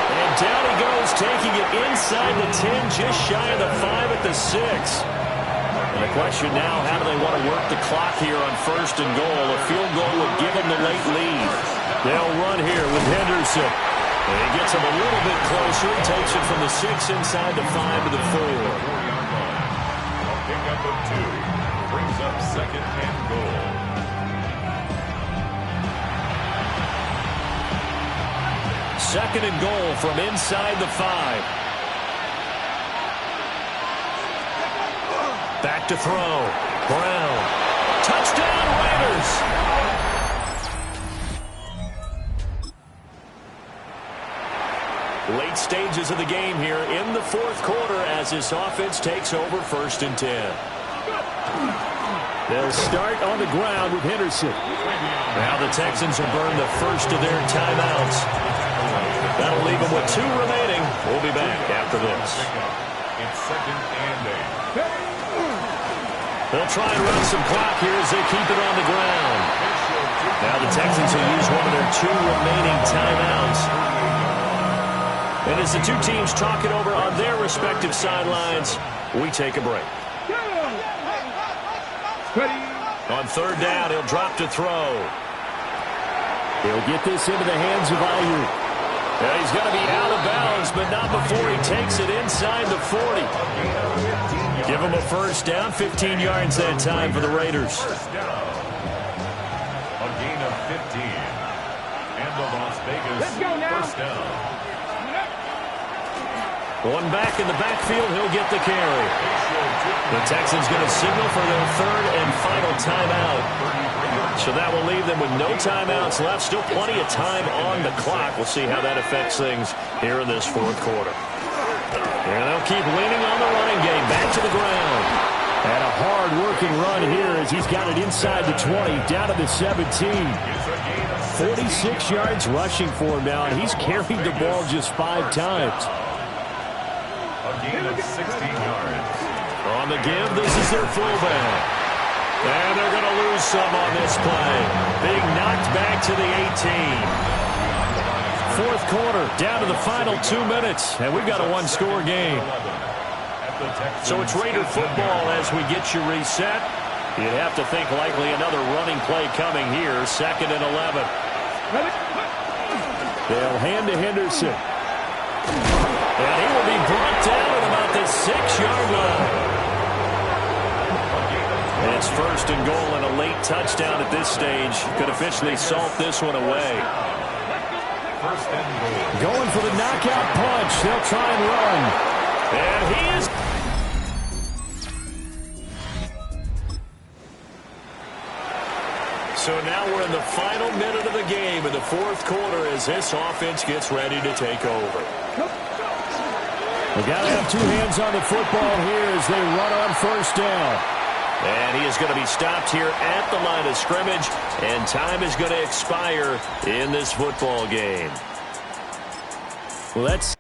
And down he goes, taking it inside the 10, just shy of the 5 at the 6. And the question now, how do they want to work the clock here on first and goal? A field goal would give them the late lead. They'll run here with Henderson. And he gets him a little bit closer. He takes it from the 6 inside the 5 to the 4. A pickup of 2 brings up second and goal. Second and goal from inside the 5. Back to throw. Brown. Touchdown, Raiders! Late stages of the game here in the fourth quarter as this offense takes over first and 10. They'll start on the ground with Henderson. Now the Texans will burn the first of their timeouts. That'll leave them with 2 remaining. We'll be back after this. It's second and 8. They'll try and run some clock here as they keep it on the ground. Now the Texans will use one of their 2 remaining timeouts. And as the 2 teams talk it over on their respective sidelines, we take a break. On third down, he'll drop to throw. He'll get this into the hands of Ayuk. Yeah, he's going to be out of bounds, but not before he takes it inside the 40. Give him a first down, 15 yards that time for the Raiders. First down. A gain of 15. And the Las Vegas Let's go now. first down. One back in the backfield, he'll get the carry. The Texans going to signal for their third and final timeout. So that will leave them with no timeouts left. Still plenty of time on the clock. We'll see how that affects things here in this fourth quarter. And they'll keep leaning on the running game. Back to the ground. And a hard-working run here as he's got it inside the 20, down to the 17. 46 yards rushing for him now, and he's carried the ball just 5 times. A gain of 16 yards. On the give, this is their fullback. And they're going to lose some on this play. Being knocked back to the 18. Fourth quarter, down to the final 2 minutes, and we've got a 1-score game. So it's Raider football as we get you reset. You'd have to think likely another running play coming here, second and 11. They'll hand to Henderson. And he will be brought down at about the 6-yard line. And it's first and goal and a late touchdown at this stage. Could officially salt this one away. First and goal. Going for the knockout punch. They'll try and run. And he is... So now we're in the final minute of the game in the fourth quarter as this offense gets ready to take over. They got to have 2 hands on the football here as they run on first down. And he is going to be stopped here at the line of scrimmage, and time is going to expire in this football game. Let's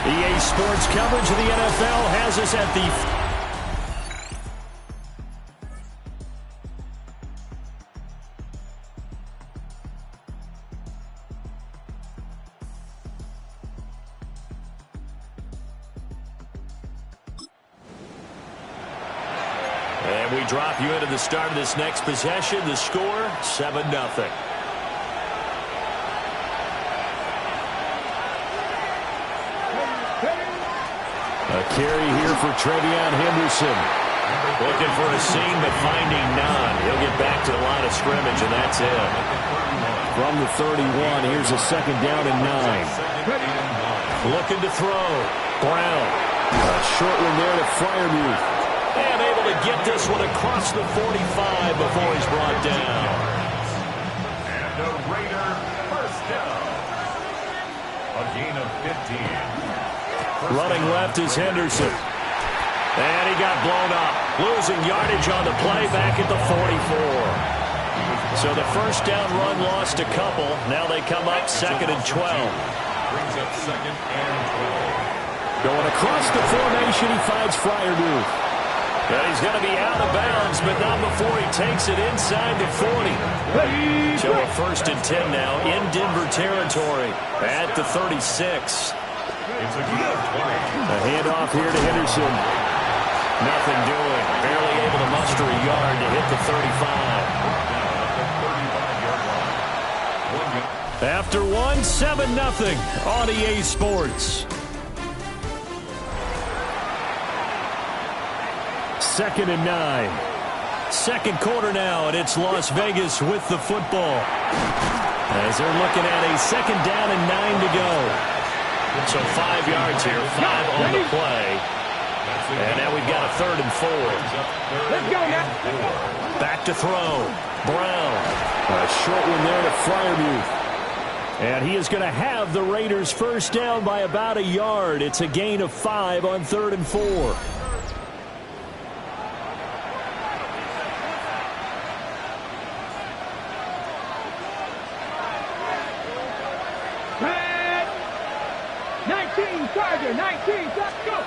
EA Sports coverage of the NFL has us at the... And we drop you into the start of this next possession. The score, 7-0. A carry here for Trevion Henderson. Looking for a seam, but finding none. He'll get back to the line of scrimmage, and that's it. From the 31, here's a second down and 9. Looking to throw. Brown. A short one there to Freiermuth. And able to get this one across the 45 before he's brought down. And a Raider first down. A gain of 15. Running left is Henderson. And he got blown up. Losing yardage on the play back at the 44. So the first down run lost a couple. Now they come up second and 12. Brings up second and 12. Going across the formation, he finds Freiermuth. And he's going to be out of bounds, but not before he takes it inside the 40. So a first and 10 now in Denver territory at the 36. It's a gain of 20. A handoff here to Henderson. Nothing doing. Barely able to muster a yard to hit the 35. After one, 7-0 on EA Sports. Second and 9. Second quarter now, and it's Las Vegas with the football. As they're looking at a second down and 9 to go. So 5 yards here, 5 on the play. And now we've got a third and 4. Let's go now. Back to throw. Brown. A short one there to Freiermuth. And he is going to have the Raiders first down by about a yard. It's a gain of 5 on third and 4. Charger, 19, let's go.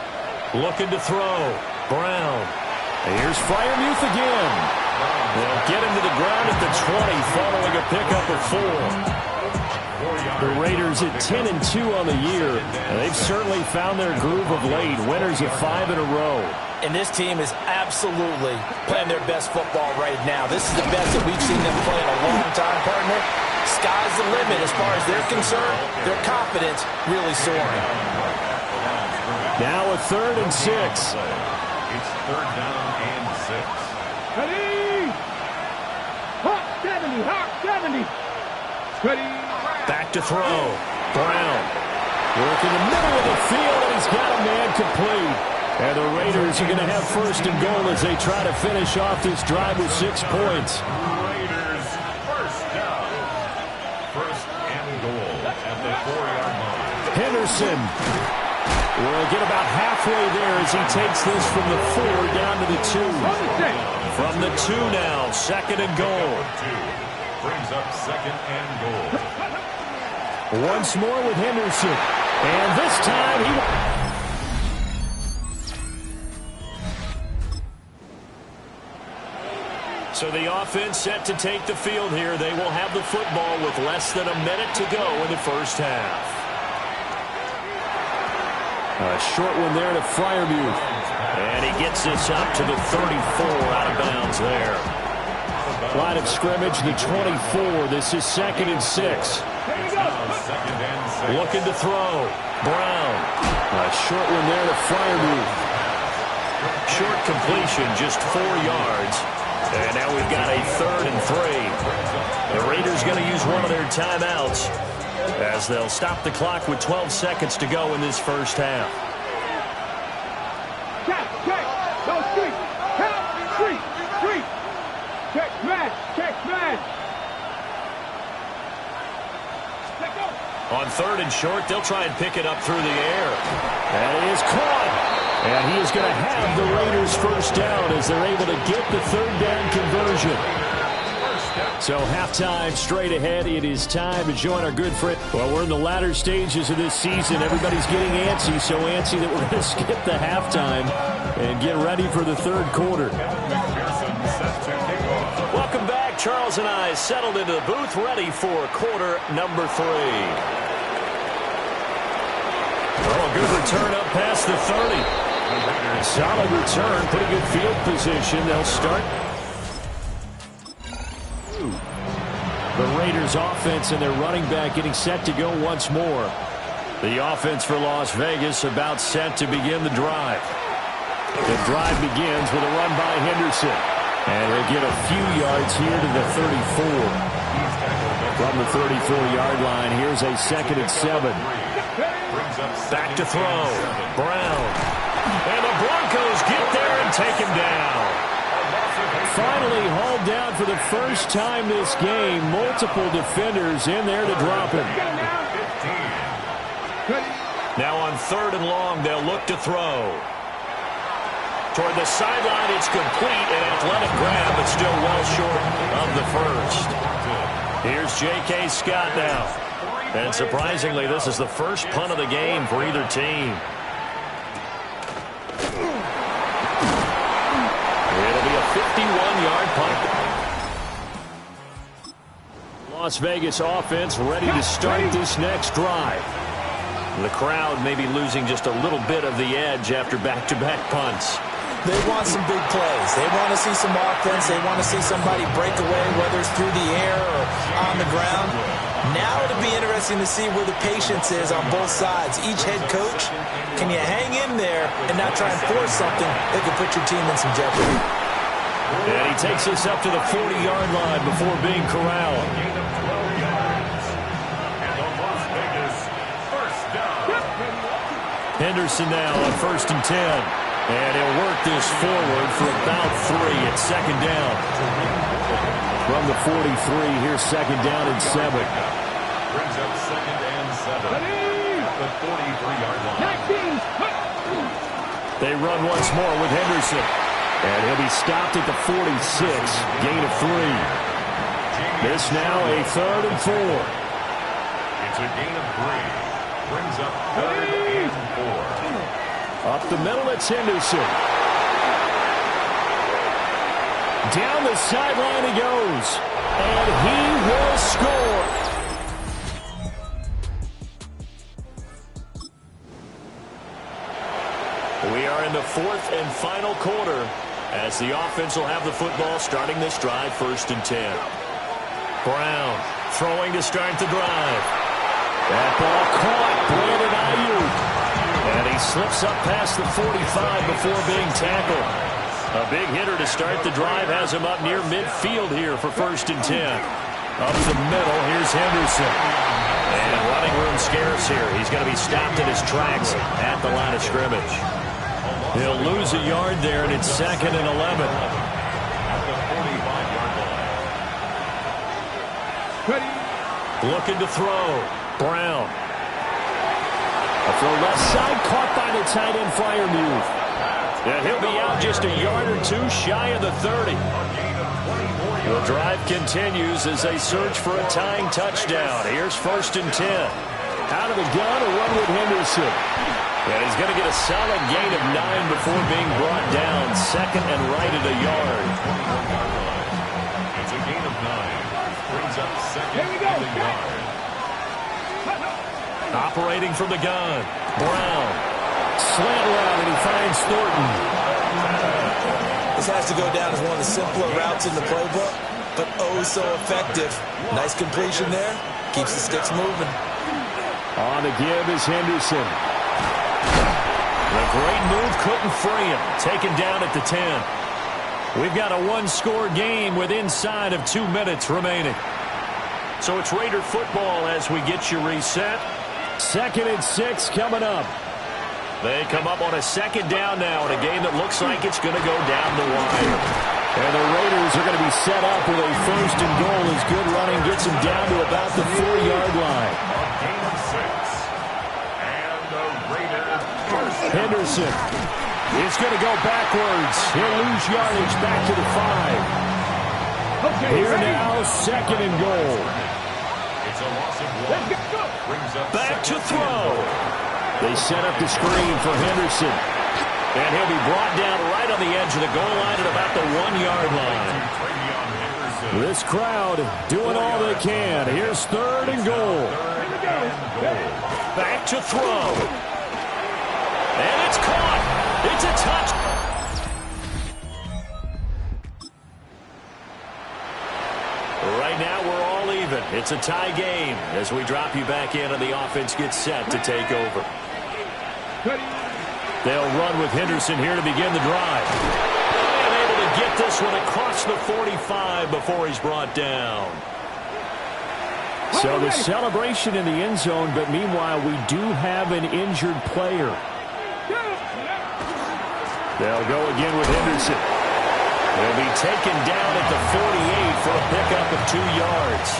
Looking to throw. Brown. And here's Freiermuth again. They'll get him to the ground at the 20 following a pickup of 4. The Raiders at 10-2 on the year. And they've certainly found their groove of late. Winners of 5 in a row. And this team is absolutely playing their best football right now. This is the best that we've seen them play in a long time, partner. Sky's the limit as far as they're concerned. Their confidence really soaring. Now a third and 6. It's third down and 6. Ready? Hot 70, hot 70. Ready? Back to throw. Brown. Work in the middle of the field, and he's got a man complete. And the Raiders are going to have first and goal as they try to finish off this drive with 6 points. Raiders first down. First and goal at the 4-yard line. Henderson will get about halfway there as he takes this from the 4 down to the 2. From the 2 now, second and goal. Brings up second and goal. Once more with Henderson. And this time he... So the offense set to take the field here. They will have the football with less than a minute to go in the first half. A short one there to Freiermuth. And he gets this up to the 34 out of bounds there. Line of scrimmage, the 24. This is second and 6. Looking to throw. Brown. A short one there to Freiermuth. Short completion, just 4 yards. And now we've got a third and 3. The Raiders going to use one of their timeouts. as they'll stop the clock with 12 seconds to go in this first half. Check. Go street. Count. Street. Check smash. Let go. On 3rd and short, they'll try and pick it up through the air. That is caught. And he is going to have the Raiders first down as they're able to get the 3rd down conversion. So halftime straight ahead. It is time to join our good friend. Well, we're in the latter stages of this season. Everybody's getting antsy, so antsy that we're going to skip the halftime and get ready for the 3rd quarter. Welcome back. Charles and I settled into the booth ready for quarter number 3. Oh, a good return up past the 30. Solid return, pretty good field position. They'll start. The Raiders offense and their running back getting set to go once more. The offense for Las Vegas about set to begin the drive. The drive begins with a run by Henderson. And he'll get a few yards here to the 34. From the 34-yard line, here's a 2nd and 7. Back to throw. Brown. And the Broncos get there and take him down. Finally hauled down for the first time this game. Multiple defenders in there to drop him. Now on 3rd and long, they'll look to throw. Toward the sideline, it's complete. An athletic grab, but still well short of the first. Here's J.K. Scott now. And surprisingly, this is the first punt of the game for either team. It'll be a 51-yard punt. Las Vegas offense ready to start this next drive. The crowd may be losing just a little bit of the edge after back-to-back punts. They want some big plays. They want to see some offense. They want to see somebody break away, whether it's through the air or on the ground. Now it'll be interesting to see where the patience is on both sides. Each head coach, can you hang in there and not try and force something that could put your team in some jeopardy? And he takes us up to the 40-yard line before being corralled. Henderson now on 1st and 10. And he'll work this forward for about 3 at 2nd down. From the 43, here's 2nd down and 7. Brings up 2nd and 7 at the 43-yard line. They run once more with Henderson. And he'll be stopped at the 46, gain of 3. This now a 3rd and 4. It's a gain of 3. Brings up 3rd and 4. Up the middle, it's Henderson. Down the sideline he goes. And he will score. We are in the 4th and final quarter as the offense will have the football starting this drive 1st and 10. Brown throwing to start the drive. That ball caught. Brandon Ayuk. And he slips up past the 45 before being tackled. A big hitter to start the drive has him up near midfield here for 1st and 10. Up the middle, here's Henderson. And running room scarce here. He's going to be stopped in his tracks at the line of scrimmage. He'll lose a yard there, and it's 2nd and 11. Looking to throw. Brown. A throw left side, caught by the tight end Freiermuth. And he'll be out just a yard or 2 shy of the 30. The drive continues as they search for a tying touchdown. Here's 1st and 10. Out of the gun, a run with Henderson. And he's going to get a solid gain of 9 before being brought down. 2nd and right at a yard. It's a gain of 9. Brings up 2nd and a yard. Operating from the gun. Brown. Slant route, and he finds Thornton. This has to go down as one of the simpler routes in the playbook, but oh so effective. Nice completion there. Keeps the sticks moving. On the give is Henderson. The great move couldn't free him. Taken down at the 10. We've got a 1-score game with inside of 2 minutes remaining. So it's Raider football as we get you reset. 2nd and 6 coming up. They come up on a 2nd down now in a game that looks like it's going to go down the wire. And the Raiders are going to be set up with a 1st and goal as good running gets them down to about the 4-yard line. Gain of 6. And the Raiders first. Henderson is going to go backwards. He'll lose yardage back to the 5. Okay, Here ready? now, 2nd and goal. It's a loss of 1. Let's go. Brings up Back to 2nd and throw. They set up the screen for Henderson. And he'll be brought down right on the edge of the goal line at about the 1-yard line. This crowd doing all they can. Here's 3rd and goal. Back to throw. And it's caught. It's a touch. Right now we're all even. It's a tie game as we drop you back in and the offense gets set to take over. They'll run with Henderson here to begin the drive. And able to get this one across the 45 before he's brought down. So the celebration in the end zone, but meanwhile we do have an injured player. They'll go again with Henderson. He'll be taken down at the 48 for a pickup of 2 yards.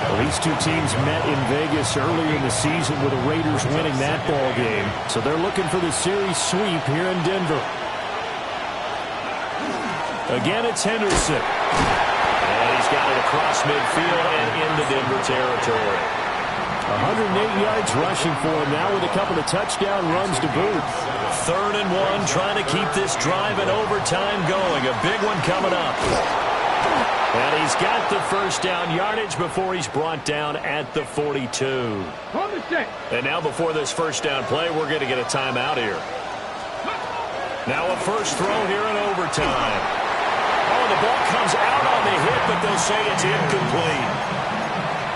Well, these two teams met in Vegas earlier in the season with the Raiders winning that ball game. So they're looking for the series sweep here in Denver. Again, it's Henderson. And he's got it across midfield and into Denver territory. 108 yards rushing for him now with a couple of touchdown runs to boot. 3rd and 1, trying to keep this drive in overtime going. A big one coming up. And he's got the 1st down yardage before he's brought down at the 42. And now before this 1st down play, we're going to get a timeout here. Now a first throw here in overtime. Oh, the ball comes out on the hit, but they'll say it's incomplete.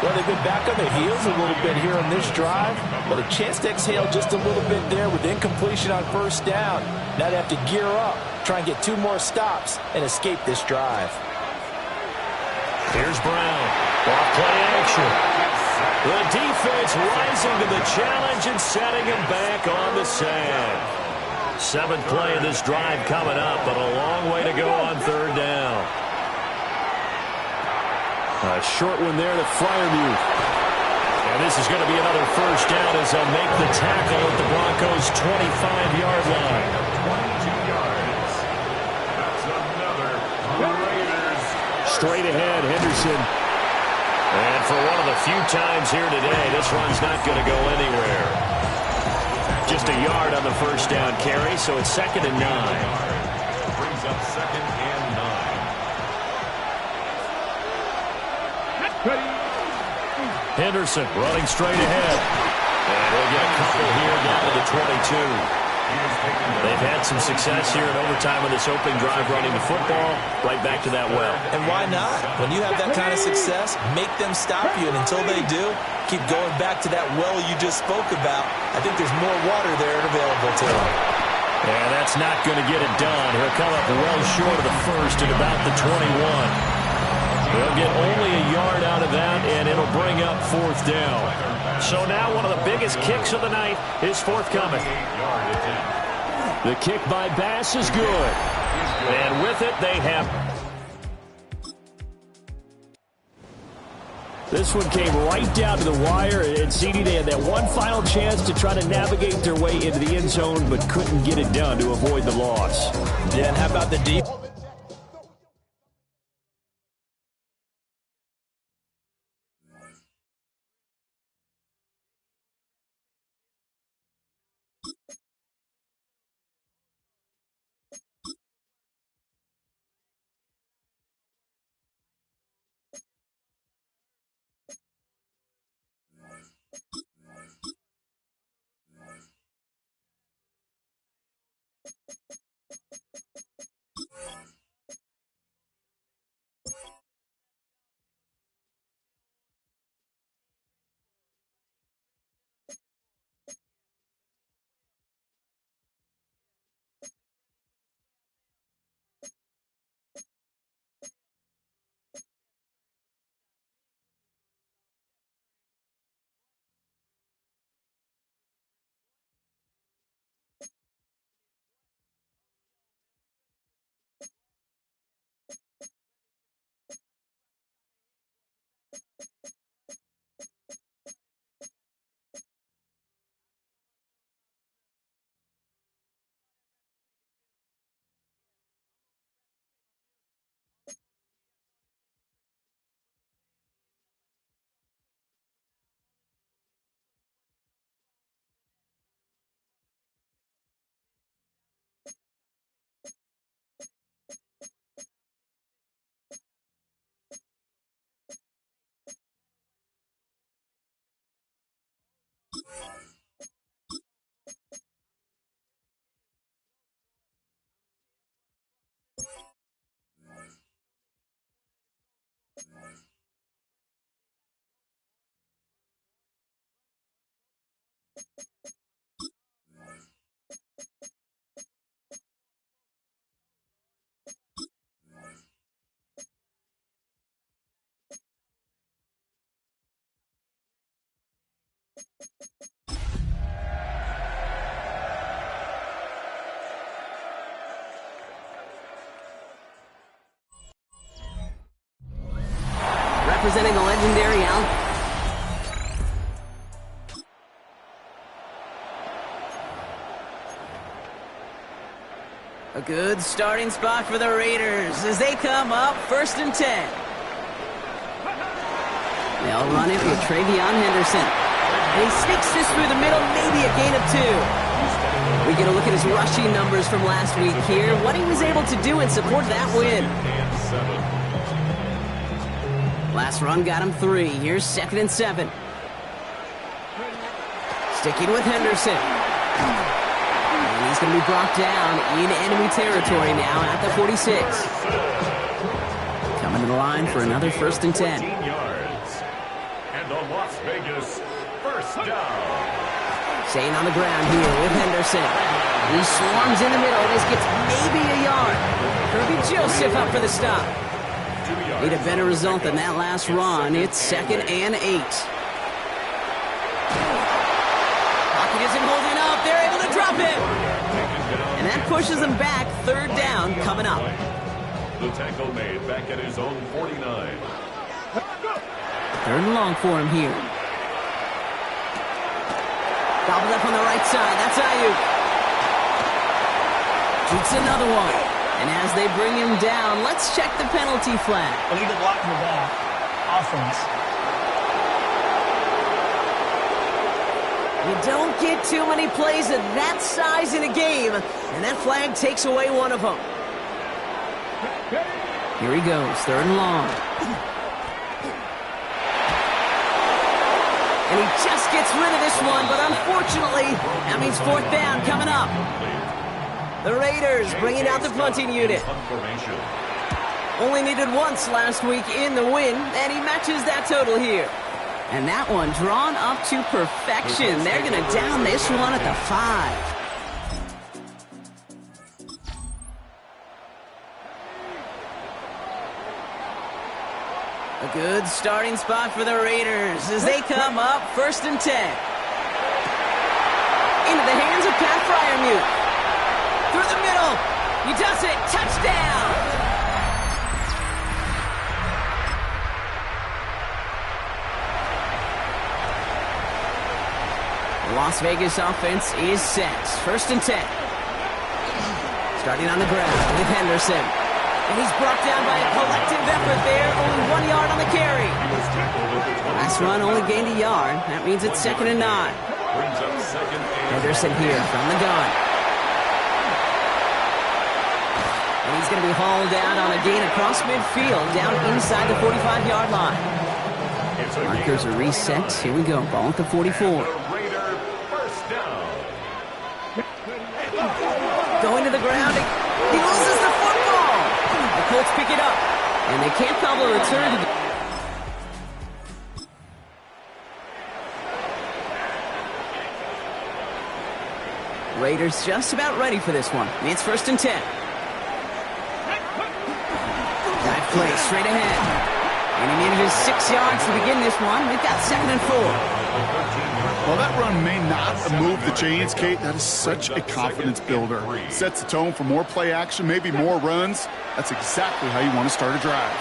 Well, they've been back on their heels a little bit here on this drive, but a chance to exhale just a little bit there with incompletion on 1st down. Now they have to gear up, try and get 2 more stops, and escape this drive. Here's Brown. Off play action. The defense rising to the challenge and setting him back on the sand. 7th play of this drive coming up, but a long way to go on 3rd down. A short one there to Freiermuth. And this is going to be another 1st down as they'll make the tackle at the Broncos' 25-yard line. 22 yards. That's another Raiders. Straight ahead, Henderson. And for one of the few times here today, this run's not going to go anywhere. Just a yard on the 1st down carry, so it's 2nd and 9. Brings up 2nd and 9. Henderson running straight ahead. And he'll get a couple here down to the 22. They've had some success here in overtime on this opening drive running the football right back to that well. And why not? When you have that kind of success, make them stop you, and until they do, keep going back to that well you just spoke about. I think there's more water there available to them. And that's not going to get it done. He'll come up well short of the 1st at about the 21. They'll get only a yard out of that, and it'll bring up 4th down. So now one of the biggest kicks of the night is forthcoming. The kick by Bass is good. And with it, they have... This one came right down to the wire, and CD, they had that one final chance to try to navigate their way into the end zone, but couldn't get it done to avoid the loss. Yeah, and how about the deep? Representing the legendary Al. A good starting spot for the Raiders as they come up 1st and 10. They'll run it with Travion Henderson. And he sneaks this through the middle, maybe a gain of 2. We get a look at his rushing numbers from last week here, what he was able to do in support of that win. Last run got him 3. Here's 2nd and 7. Sticking with Henderson. And he's going to be brought down in enemy territory now at the 46. Coming to the line for another 1st and 10. And the Las Vegas 1st down. Staying on the ground here with Henderson. He swarms in the middle. This gets maybe a yard. Kirby Joseph up for the stop. Need a better result than that last run. It's 2nd and 8. Pocket isn't holding up. They're able to drop it. And that pushes them back. 3rd down coming up. The tackle made back at his own 49. 3rd and long for him here. Gobbled up on the right side. That's Ayuk. Shoots another one. And as they bring him down, let's check the penalty flag. Illegal block in the back. Offense. You don't get too many plays of that size in a game, and that flag takes away one of them. Here he goes, 3rd and long. And he just gets rid of this one, but unfortunately, that means 4th down coming up. The Raiders bringing out the punting unit. Only needed once last week in the win, and he matches that total here. And that one drawn up to perfection. They're going to down this one at the 5. A good starting spot for the Raiders as they come up 1st and 10. Into the hands of Pat Freiermuth. Through the middle. He does it. Touchdown. The Las Vegas offense is set. 1st and 10. Starting on the ground with Henderson. And he's brought down by a collective effort there. Only 1 yard on the carry. Last run only gained a yard. That means it's 2nd and 9. Henderson here from the gun. And he's going to be hauled down on a gain across midfield, down inside the 45-yard line. Markers are reset. Here we go. Ball at the 44. Going to the ground. He loses the football. The Colts pick it up. And they can't call a return to... Raiders just about ready for this one. It's 1st and 10. Dive play straight ahead. And he needed his 6 yards to begin this one. We've got 2nd and 4. Well, that run may not have moved the chains, Kate. That is such a confidence builder. It sets the tone for more play action, maybe more runs. That's exactly how you want to start a drive.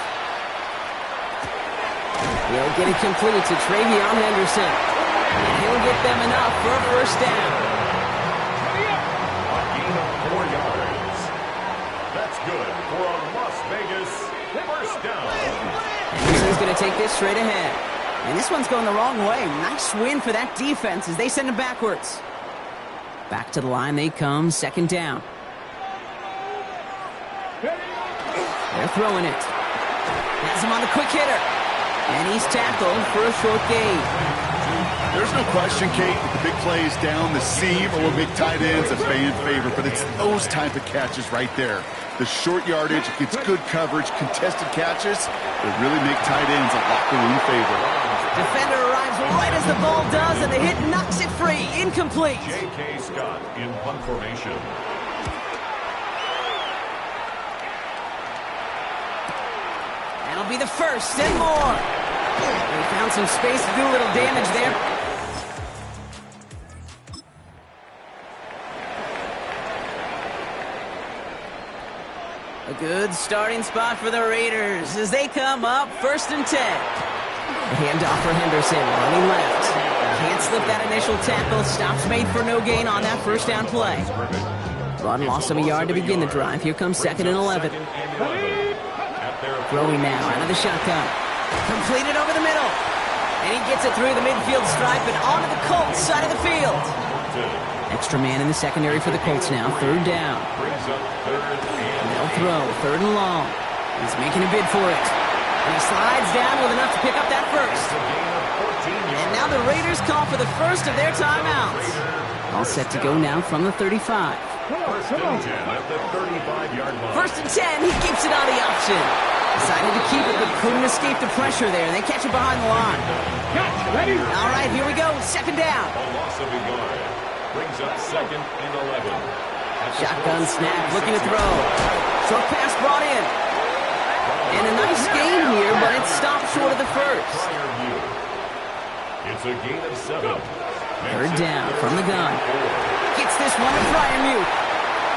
He'll get it complete to Travion Henderson. And he'll get them enough for a 1st down. A gain of 4 yards. That's good for a Las Vegas 1st down. Henderson's going to take this straight ahead. And this one's going the wrong way. Nice win for that defense as they send him backwards. Back to the line they come, 2nd down. They're throwing it. Has him on the quick hitter. And he's tackled for a short gain. There's no question, Kate, that the big plays down the seam or with big tight ends a fan favorite, but it's those type of catches right there. The short yardage, it gets good coverage, contested catches that really make tight ends a locker room favorite. Defender arrives right as the ball does, and the hit knocks it free. Incomplete. J.K. Scott in punt formation. That'll be the first and more. They found some space to do a little damage there. A good starting spot for the Raiders as they come up 1st and 10. The handoff for Henderson, running left. Can't slip that initial tackle. Stops made for no gain on that first down play. Run lost him a yard to begin the drive. Here comes 2nd and 11. Throwing now out of the shotgun. Completed over the middle. And he gets it through the midfield stripe and onto the Colts side of the field. Extra man in the secondary for the Colts now. 3rd down. They'll throw. 3rd and long. He's making a bid for it. And he slides down with enough to pick up that first. And now the Raiders call for the first of their timeouts. All set to go now from the 35. 1st and 10 at the 35-yard line. 1st and 10, he keeps it on the option. Decided to keep it, but couldn't escape the pressure there. They catch it behind the line. All right, here we go. 2nd down. A loss of a yard. Brings up 2nd and 11. Shotgun snap, looking to throw. Short pass brought in. And a nice gain here, but it stopped short of the first. It's a gain of 7. 3rd down from the gun. Gets this one to Fryermuth.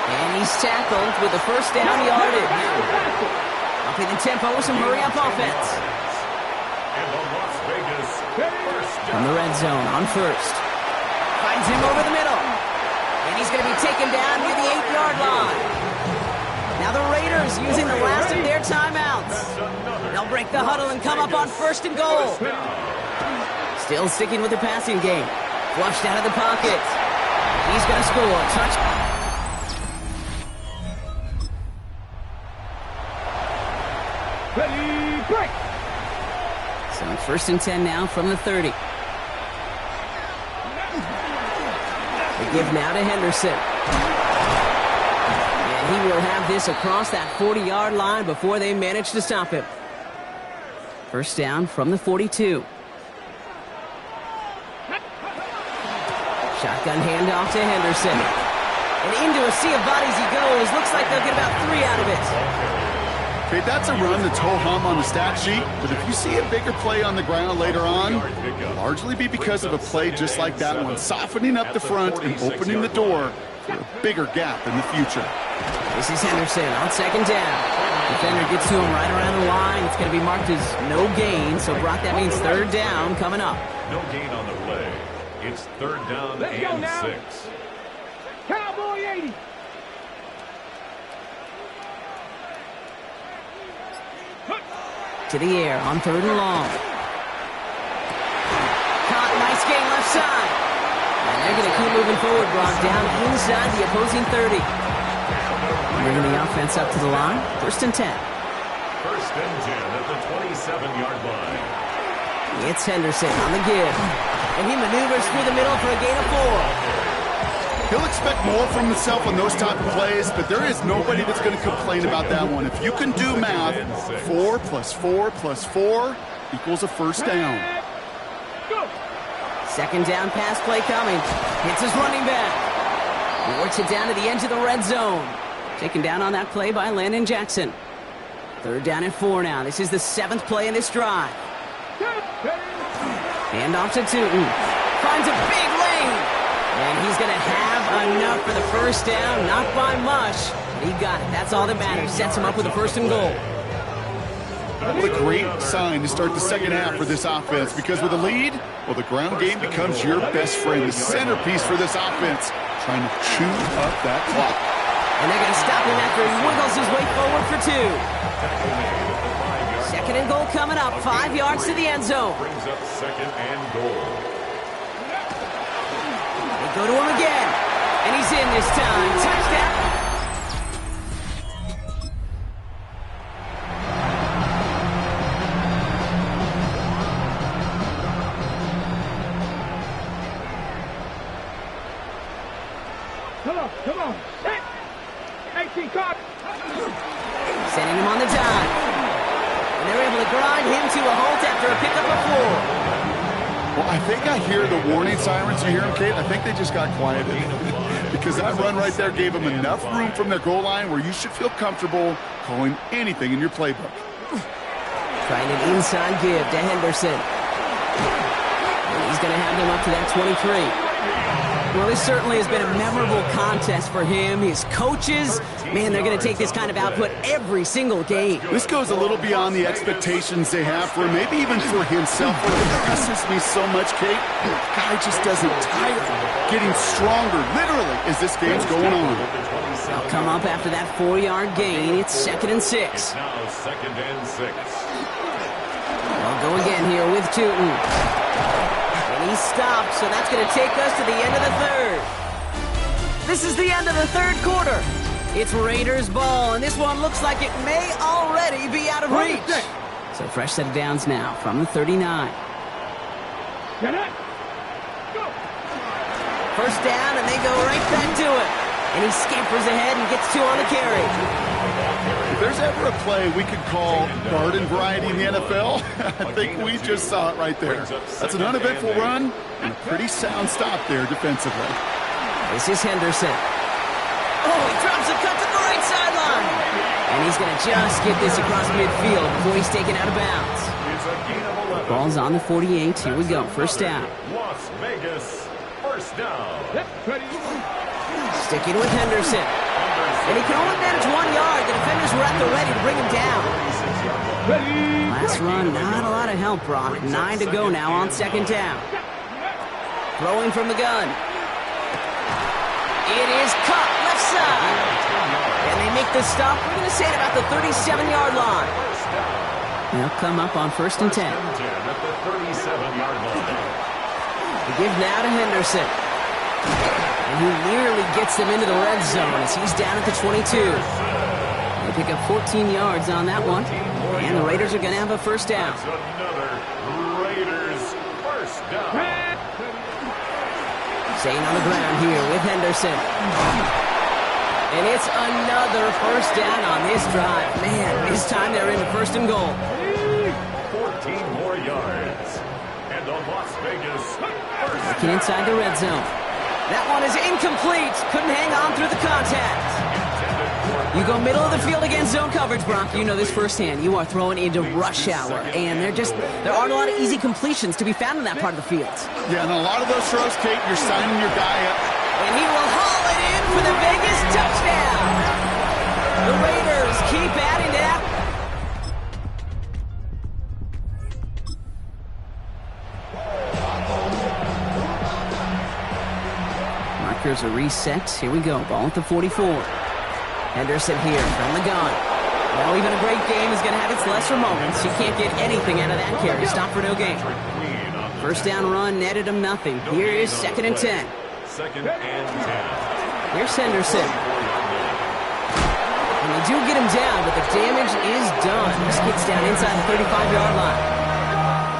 And he's tackled with the first down yardage. Upping the tempo with some hurry-up offense. And the Las Vegas first down. From the red zone on 1st. Finds him over the middle. And he's going to be taken down near the 8-yard line. Now the Raiders using the last of their timeouts. They'll break the huddle and come up on 1st and goal. Still sticking with the passing game. Flushed out of the pocket. He's going to score. Touchdown. Ready, break. So 1st and 10 now from the 30. They give now to Henderson. And he will have this across that 40-yard line before they manage to stop him. 1st down from the 42. Shotgun handoff to Henderson. And into a sea of bodies he goes. Looks like they'll get about 3 out of it. Okay, that's a run that's ho-hum on the stat sheet, but if you see a bigger play on the ground later on, it'll largely be because of a play just like that one, softening up the front and opening the door for a bigger gap in the future. This is Henderson on 2nd down. Defender gets to him right around the line. It's going to be marked as no gain, so Brock, that means 3rd down coming up. No gain on the play. It's 3rd down and 6. Cowboy 80. To the air on 3rd and long. Caught, nice gain left side. And they're going to keep moving forward, Brock, down inside the opposing 30. Bringing the offense up to the line. 1st and 10. 1st and 10 at the 27-yard line. It's Henderson on the give. And he maneuvers through the middle for a gain of 4. He'll expect more from himself on those type of plays, but there is nobody that's going to complain about that one. If you can do math, 4 + 4 + 4 equals a 1st down. 2nd down pass play coming. Hits his running back. He works it down to the edge of the red zone. Taken down on that play by Landon Jackson. 3rd down and 4 now. This is the 7th play in this drive. Hand off to Tootin. Finds a big lane. And he's going to have enough for the 1st down. Not by much. He got it. That's all that matters. Sets him up with a 1st and goal. What a great sign to start the 2nd half for this offense, because with a lead, well, the ground game becomes your best friend, the centerpiece for this offense, trying to chew up that clock. And they're going to stop him after he wiggles his way forward for 2. 2nd and goal coming up. 5 yards to the end zone. Brings up 2nd and goal. They go to him again. And he's in this time. Touchdown. Come on. 18 caught. Sending him on the dive. And they're able to grind him to a halt after a pickup of 4. Well, I think I hear the warning sirens. You hear them, Kate? I think they just got quieted. Because that run right there gave them enough room from their goal line where you should feel comfortable calling anything in your playbook. Trying an inside give to Henderson. And he's going to have them up to that 23. Well, this certainly has been a memorable contest for him. His coaches, man, they're going to take this kind of output every single game. This goes a little beyond the expectations they have for him, maybe even for himself. What impresses me so much, Kate, the guy just doesn't tire, getting stronger, literally, as this game's going on. They'll come up after that 4-yard gain. It's 2nd and 6. It's now 2nd and 6. They'll go again here with Tootin. And he stopped, so that's going to take us to the end of the third. This is the end of the third quarter. It's Raiders ball, and this one looks like it may already be out of reach. So fresh set of downs now from the 39. First down, and they go right back to it. And he scampers ahead and gets 2 on the carry. If there's ever a play we could call garden variety in the NFL, I think we just saw it right there. That's an uneventful run and a pretty sound stop there defensively. This is Henderson. Oh, he drops a cut to the right sideline. And he's going to just get this across midfield before he's taken out of bounds. Ball's on the 48. Here we go. First down. Las Vegas, first down. Sticking with Henderson. And he can only manage 1 yard. The defenders were at the ready to bring him down. Last run, not a lot of help, Brock. 9 to go now on 2nd down. Throwing from the gun. It is caught left side. And they make the stop. We're going to say it about the 37-yard line. They'll come up on 1st and 10. At the 37-yard line. The give now to Henderson. And he nearly gets them into the red zone as he's down at the 22. They pick up 14 yards on that one. And the Raiders are going to have a first down. That's another Raiders first down. Staying on the ground here with Henderson. And it's another first down on this drive. Man, this time they're into 1st and goal. 14 more yards. And the Las Vegas first Looking inside the red zone. That one is incomplete. Couldn't hang on through the contact. You go middle of the field against zone coverage, Brock. You know this firsthand. You are throwing into rush hour. And there aren't a lot of easy completions to be found in that part of the field. Yeah, and a lot of those throws, Kate, you're signing your guy up. And he will haul it in for the Vegas touchdown. The Raiders keep adding to that. Markers are reset. Here we go. Ball at the 44. Henderson here from the gun. Well, even a great game is going to have its lesser moments. You can't get anything out of that carry. Stop for no gain. First down run netted him nothing. Here is 2nd and 10. 2nd and 10. Here's Henderson. And they do get him down, but the damage is done. He gets down inside the 35-yard line.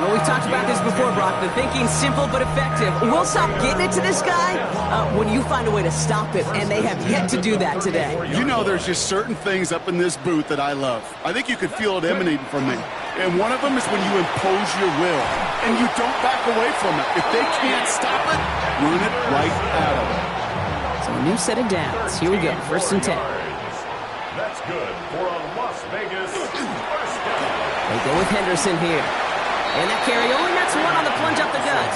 Well, we've talked about this before, Brock. The thinking's simple but effective. We'll stop getting it to this guy when you find a way to stop it, and they have yet to do that today. You know there's just certain things up in this booth that I love. I think you could feel it emanating from me. And one of them is when you impose your will, and you don't back away from it. If they can't stop it, run it right at them. So a new set of downs. Here we go, 1st and 10. That's good for a Las Vegas first down. They go with Henderson here. And that carry only nets 1 on the plunge up the gut.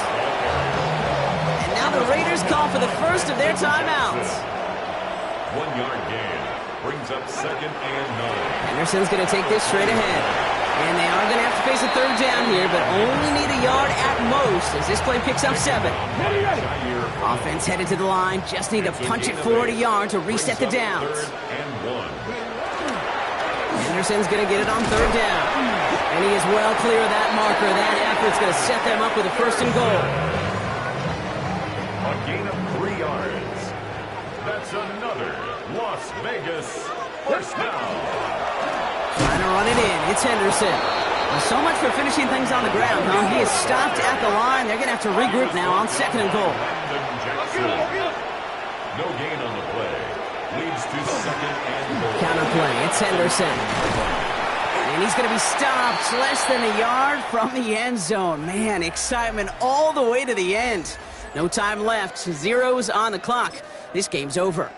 And now the Raiders call for the first of their timeouts. 1 yard gain brings up 2nd and 9. Henderson's going to take this straight ahead. And they are going to have to face a 3rd down here, but only need a yard at most as this play picks up 7. Offense headed to the line. Just need to punch it forward a yard to reset the downs. 3rd and 1. Henderson's going to get it on 3rd down. And he is well clear of that marker. That effort's going to set them up with a 1st and goal. A gain of 3 yards. That's another Las Vegas first down. Trying to run it in. It's Henderson. Well, so much for finishing things on the ground, huh? He is stopped at the line. They're going to have to regroup now on 2nd and goal. No gain on the play. Leads to 2nd and goal. Counter play. It's Henderson. And he's going to be stopped less than a yard from the end zone. Man, excitement all the way to the end. No time left. Zeros on the clock. This game's over.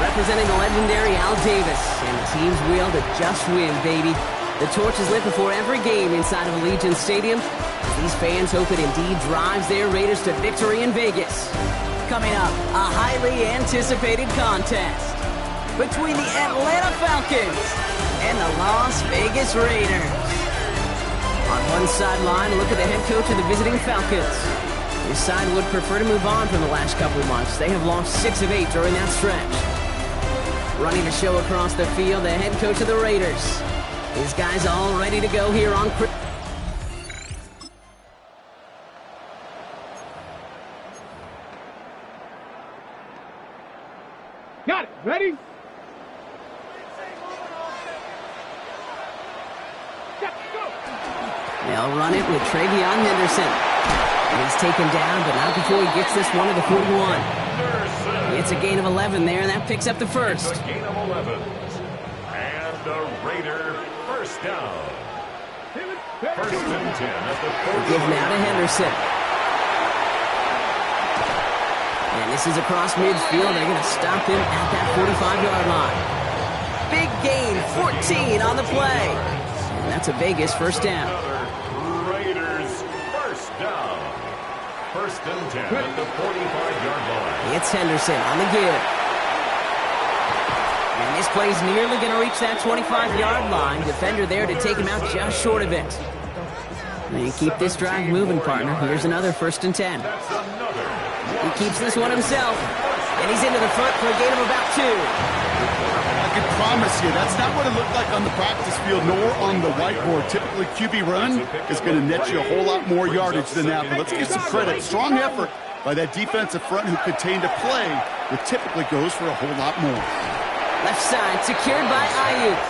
Representing the legendary Al Davis, and the team's wheel to just win, baby. The torch is lit before every game inside of Allegiant Stadium. These fans hope it indeed drives their Raiders to victory in Vegas. Coming up, a highly anticipated contest between the Atlanta Falcons and the Las Vegas Raiders. On one sideline, look at the head coach of the visiting Falcons. His side would prefer to move on from the last couple of months. They have lost 6 of 8 during that stretch. Running the show across the field, the head coach of the Raiders. These guys all ready to go here on... Got it. Ready? They'll run it with Travion Henderson. He's taken down, but not before he gets this one to the 41. It's a gain of 11 there, and that picks up the first. It's a gain of 11. And the Raider first down. First and 10 at the 40. Give now to Henderson. And this is across midfield. They're going to stop him at that 45-yard line. Big gain, 14 on the play. And that's a Vegas first down. Raiders first down. First and 10 at the 45-yard line. It's Henderson on the give. And this play's nearly going to reach that 25-yard line. Defender there to take him out just short of it. And keep this drive moving, partner. Here's another first and 10. He keeps this one himself. And he's into the front for a gain of about 2. I can promise you, that's not what it looked like on the practice field nor on the whiteboard. Typically, QB run is going to net you a whole lot more yardage than that. But let's give some credit. Strong effort by that defensive front who contained a play that typically goes for a whole lot more. Left side secured by Ayuk.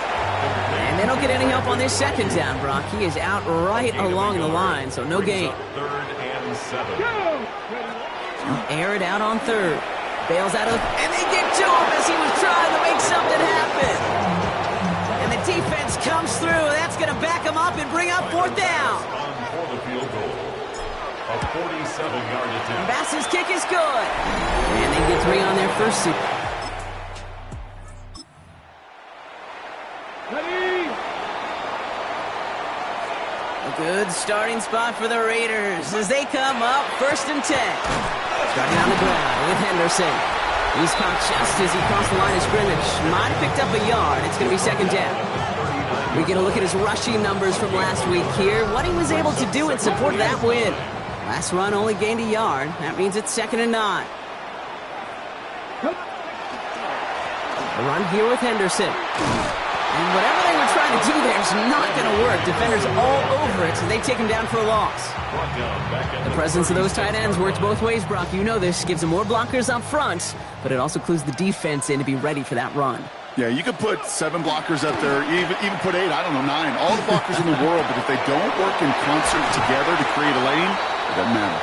And they don't get any help on this second down, Brock. He is out right along the line, so no gain. Third and 7. Air it out on third. Bails out of, and they get to him as he was trying to make something happen. And the defense comes through. That's going to back him up and bring up fourth down. For the field goal. A 47-yard attempt. Bass's kick is good. And they get 3 on their first seat. starting spot for the Raiders as they come up 1st and 10. Starting on the ground with Henderson. He's caught just as he crossed the line of scrimmage. Might have picked up a yard. It's going to be 2nd down. We get a look at his rushing numbers from last week here. What he was able to do in support of that win. Last run only gained a yard. That means it's 2nd and 9. A run here with Henderson. And whatever they were trying to do there is not going to work. Defenders all over it, so they take him down for a loss. The presence of those tight ends works both ways, Brock. You know this. Gives them more blockers up front, but it also clues the defense in to be ready for that run. Yeah, you could put 7 blockers up there, even put 8, I don't know, 9. All the blockers in the world, but if they don't work in concert together to create a lane, it doesn't matter.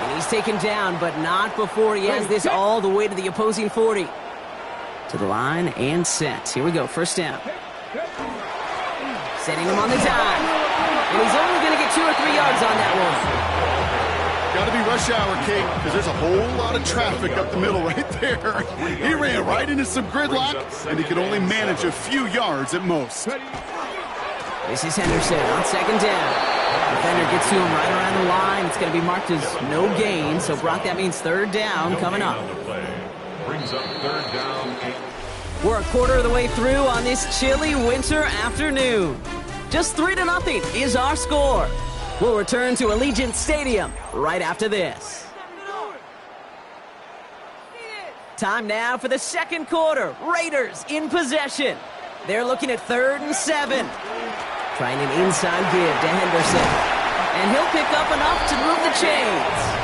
And he's taken down, but not before he has this all the way to the opposing 40. To the line and set. Here we go, 1st down. Setting him on the dime. And he's only going to get 2 or 3 yards on that one. Got to be rush hour, Kate, because there's a whole lot of traffic up the middle right there. He ran right into some gridlock, and he could only manage a few yards at most. This is Henderson on 2nd down. Defender gets to him right around the line. It's going to be marked as no gain. So, Brock, that means 3rd down coming up. Brings up 3rd down. We're a quarter of the way through on this chilly winter afternoon. Just 3-0 is our score. We'll return to Allegiant Stadium right after this. Time now for the 2nd quarter. Raiders in possession. They're looking at 3rd and 7. Trying an inside give to Henderson. And he'll pick up enough to move the chains.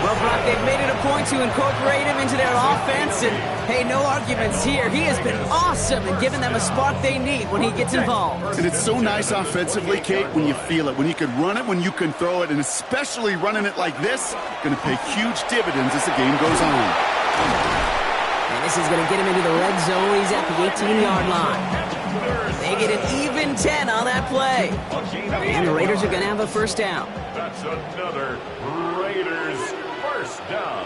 Well, Brock, they've made it a point to incorporate him into their offense, and, hey, no arguments here. He has been awesome in giving them a spark they need when he gets involved. And it's so nice offensively, Kate, when you feel it, when you can run it, when you can throw it, and especially running it like this, going to pay huge dividends as the game goes on. And this is going to get him into the red zone. He's at the 18-yard line. They get an even 10 on that play. And the Raiders are going to have a 1st down. That's another Raiders 1st down.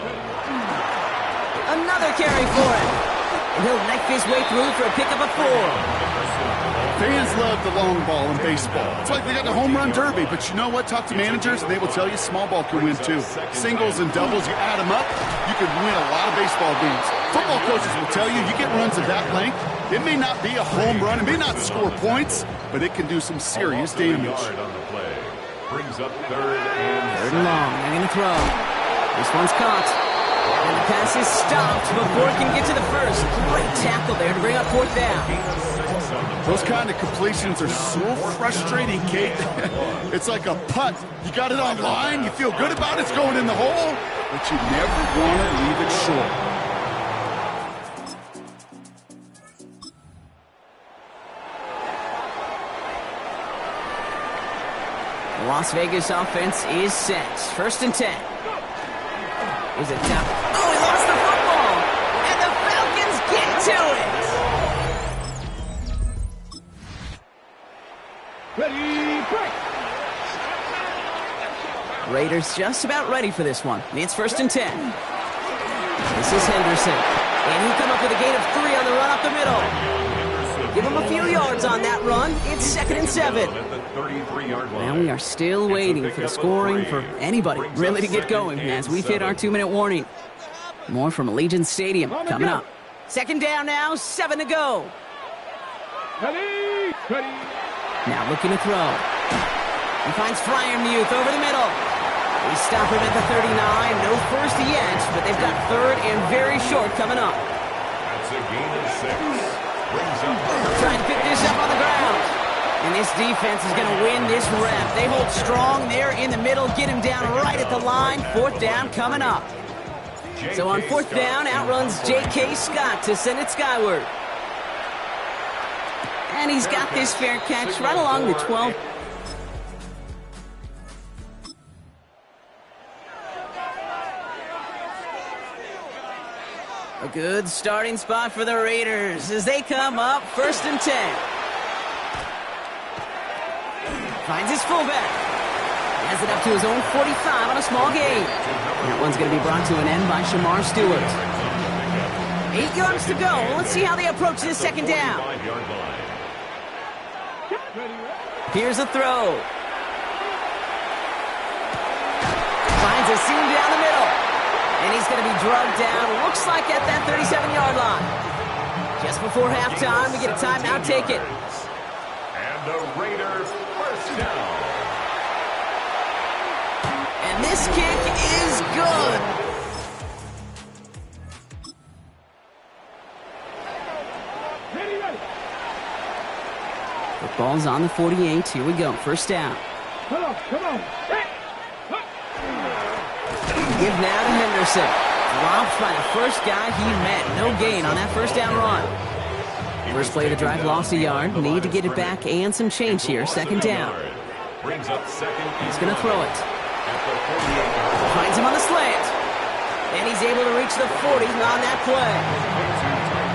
Another carry for him. And he'll knife his way through for a pickup of 4. Fans love the long ball in baseball. It's like they got the home run derby, but you know what? Talk to managers, and they will tell you small ball can win too. Singles and doubles, you add them up, you can win a lot of baseball games. Football coaches will tell you, you get runs of that length, it may not be a home run, it may not score points, but it can do some serious damage. Brings up 3rd and long. They're going to throw. This one's caught. And the pass is stopped before it can get to the 1st. Great tackle there to bring up 4th down. Those kind of completions are so frustrating, Kate. It's like a putt. You got it on line, you feel good about it, it's going in the hole, but you never want to leave it short. The Las Vegas offense is set. 1st and 10. Here's a tap. Oh, he lost the football! And the Falcons get to it! Ready, break! Raiders just about ready for this one. It's 1st and 10. This is Henderson. And he'll come up with a gain of 3 on the run up the middle. Give him a few yards on that run. It's 2nd and 7. Now we are still waiting for the scoring for anybody really to get going as we've hit our 2-minute warning. More from Allegiant Stadium coming up. 2nd down now, 7 to go. Now looking to throw. He finds Freiermuth over the middle. They stop him at the 39. No 1st yet, but they've got 3rd and very short coming up. That's a gain of 6. Trying to pick this up on the ground. And this defense is going to win this rep. They hold strong there in the middle, get him down right at the line. 4th down coming up. So on 4th down, outruns J.K. Scott to send it skyward. And he's got this fair catch right along the 12. A good starting spot for the Raiders as they come up 1st and 10. Finds his fullback. Has it up to his own 45 on a small gain. That one's going to be brought to an end by Shamar Stewart. 8 yards to go. Let's see how they approach this 2nd down. Here's a throw. a seam down the middle. And he's going to be drugged down, looks like at that 37-yard line. Just before halftime, we get a timeout, take it. And the Raiders first down. And this kick is good. The ball's on the 48. Here we go. First down. Come on. Give now to Henderson. Dropped by the first guy he met. No gain on that first down run. First play of the drive, lost a yard. Need to get it back and some change here. Second down. Brings up second. He's going to throw it. Finds him on the slant. And he's able to reach the 40 on that play.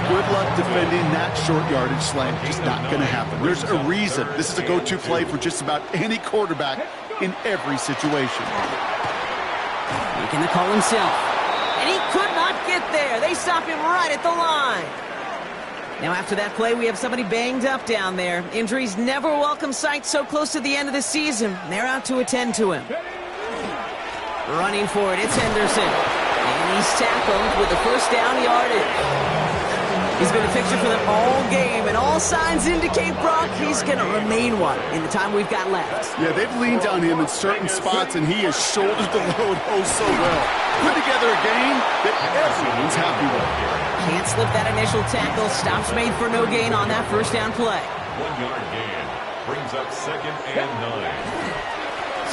Good luck defending that short yardage slant. Just not going to happen. There's a reason. This is a go-to play for just about any quarterback in every situation. Making the call himself. And he could not get there. They stop him right at the line. Now after that play, we have somebody banged up down there. Injuries never a welcome sight so close to the end of the season. They're out to attend to him. Running for it, it's Henderson. And he's tackled with the first down yardage. He's been a fixture for them all game, and all signs indicate, Brock, he's going to remain one in the time we've got left. Yeah, they've leaned on him in certain spots, and he has shouldered the load oh so well. Put together a game that everyone's happy with. Can't slip that initial tackle. Stops made for no gain on that first down play. 1 yard gain. Brings up second and 9.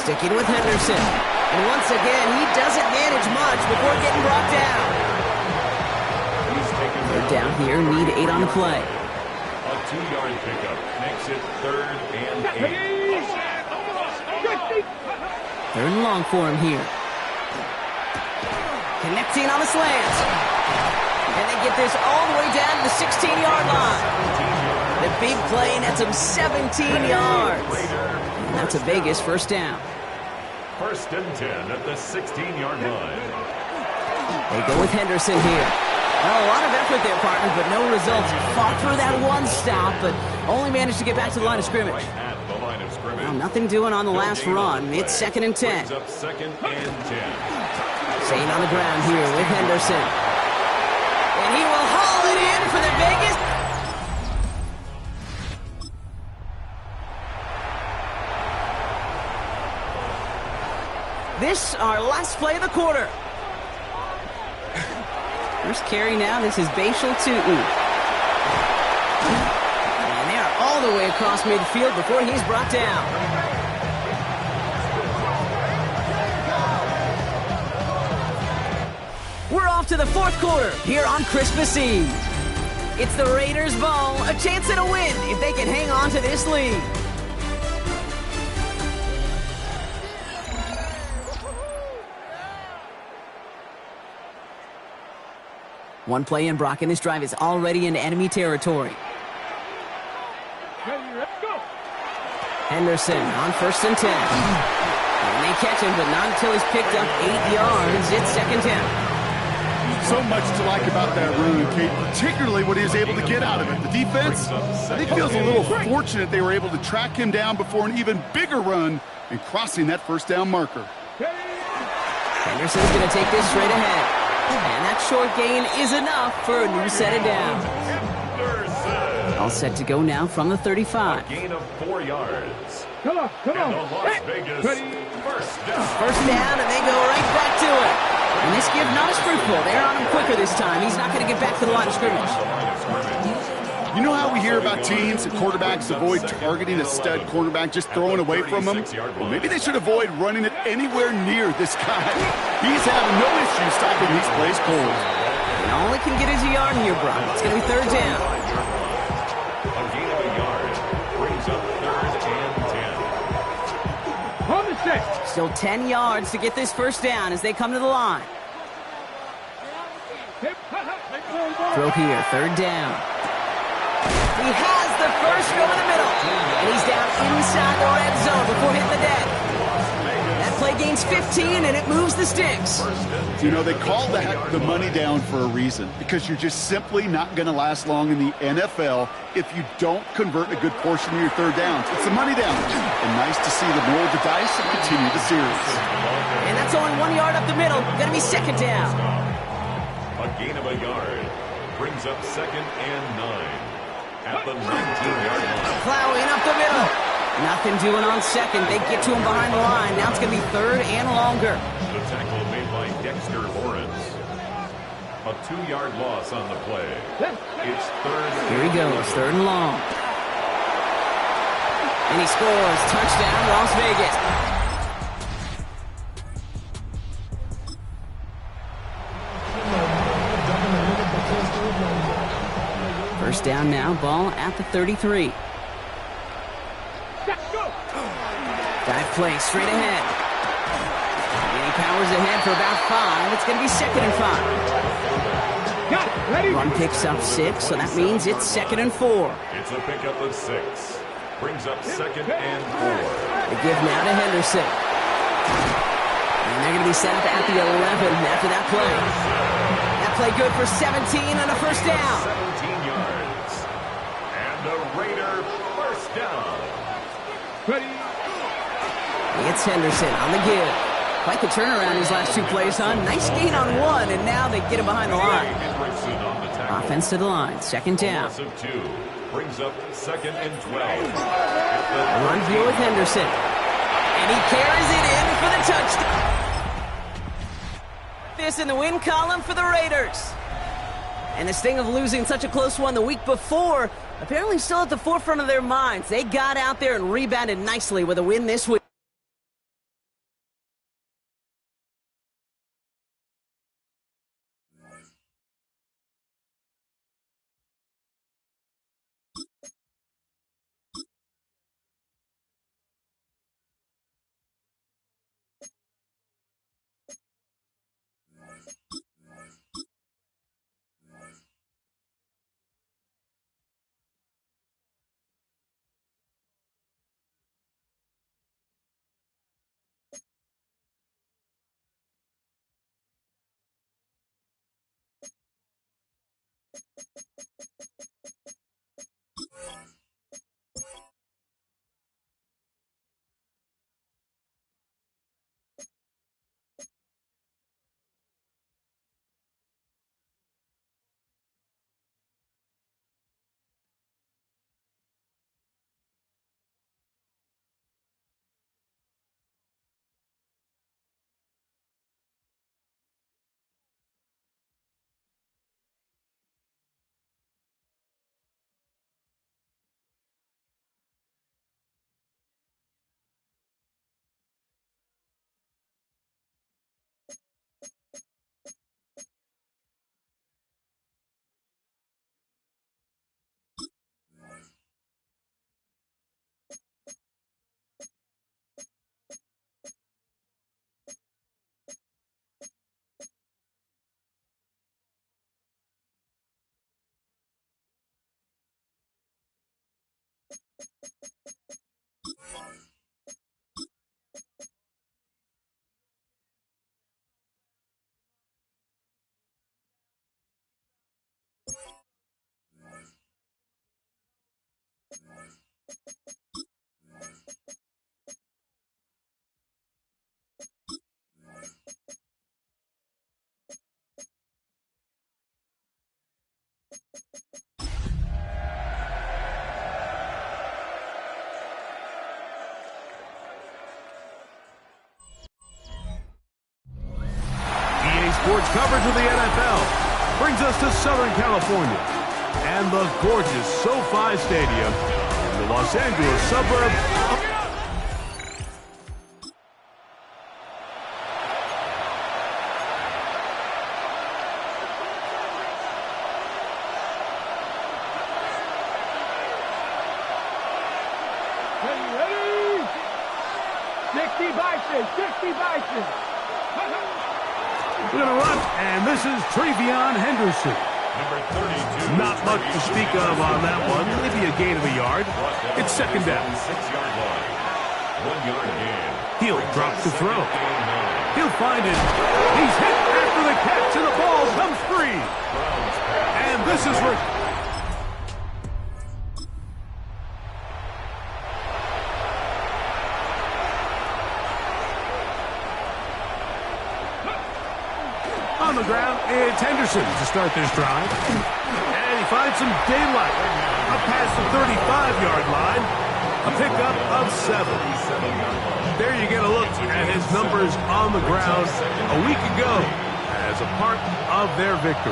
Sticking with Henderson. And once again, he doesn't manage much before getting brought down. They're down here, need 8 on the play. A 2-yard pickup makes it 3rd and 8. Third and long for him here. Connecting on the slant. And they get this all the way down to the 16-yard line. The big play nets him 17 yards. And that's a Vegas first down. 1st and 10 at the 16-yard line. They go with Henderson here. Well, a lot of effort there, partner, but no results. Fought through that one stop, but only managed to get back to the line of scrimmage. Well, nothing doing on the last run. It's 2nd and 10. Second and 10. Staying on the ground here with Henderson. And he will haul it in for the Vegas. This, our last play of the quarter. First carry now, this is Bashal Tootin. And they are all the way across midfield before he's brought down. We're off to the 4th quarter here on Christmas Eve. It's the Raiders' ball, a chance at a win if they can hang on to this lead. One play in, Brock, and this drive is already into enemy territory. Henderson on 1st and 10. And they catch him, but not until he's picked up 8 yards. It's 2nd down. So much to like about that run, Kate, particularly what he was able to get out of it. The defense, I think, feels a little fortunate they were able to track him down before an even bigger run and crossing that first down marker. Henderson's going to take this straight ahead. And that short gain is enough for a new set of downs. All set to go now from the 35. Gain of 4 yards. Come on. Las Vegas first down. First down, and they go right back to it. And this give not as fruitful. They're on him quicker this time. He's not going to get back to the line of scrimmage. You know how we hear about teams and quarterbacks avoid targeting a stud cornerback, just throwing away from him? Well, maybe they should avoid running it anywhere near this guy. He's having no issue stopping these plays cold. And all he can get is a yard here, Brock. It's going to be 3rd down. A gain of a yard brings up 3rd and 10. On the set. Still 10 yards to get this first down as they come to the line. Throw here, 3rd down. He has the first over the middle. And he's down inside the red zone before hitting the deck. That play gains 15, and it moves the sticks. You know, they call that the money down for a reason, because you're just simply not going to last long in the NFL if you don't convert a good portion of your third downs. It's the money down. And nice to see them roll the dice and continue the series. And that's only 1 yard up the middle. Going to be second down. A gain of a yard brings up 2nd and 9 at the 19-yard line. Plowing up the middle. Nothing doing on second. They get to him behind the line. Now it's going to be 3rd and longer. The tackle made by Dexter Lawrence. A 2-yard loss on the play. It's 3rd. Here he goes, 3rd and long. And he scores. Touchdown, Las Vegas. First down now, ball at the 33. Dive play straight ahead. And he powers ahead for about 5. It's going to be 2nd and 5. Run picks up 6, so that means it's 2nd and 4. It's a pickup of 6. Brings up 2nd and 4. They give now to Henderson. And they're going to be set up at the 11 after that play. That play good for 17 and a first down. 17 yards. And the Raider first down. Ready? It's Henderson on the give. Quite the turnaround his last 2 plays, huh? Nice gain on 1, and now they get him behind the line. Offense to the line, 2nd down. Loss of 2 brings up 2nd and 12. Run view with Henderson. And he carries it in for the touchdown. This in the win column for the Raiders. And the sting of losing such a close one the week before, apparently still at the forefront of their minds. They got out there and rebounded nicely with a win this week. Sports coverage of the NFL brings us to Southern California and the gorgeous SoFi Stadium in the Los Angeles suburb of Ready? 60 Bison, 60 Bison. We're going to run, and this is Travion Henderson. Number 32. Not much to speak of on that one. Maybe a gain of a yard. It's 2nd down. 6-yard line. 1 yard gain. He'll drop to throw. He'll find it. He's hit after the catch, and the ball comes free. And this is Rick. On the ground, it's Henderson to start this drive. And he finds some daylight. Up past the 35-yard line. A pickup of 7. There you get a look at his numbers on the ground a week ago as a part of their victory.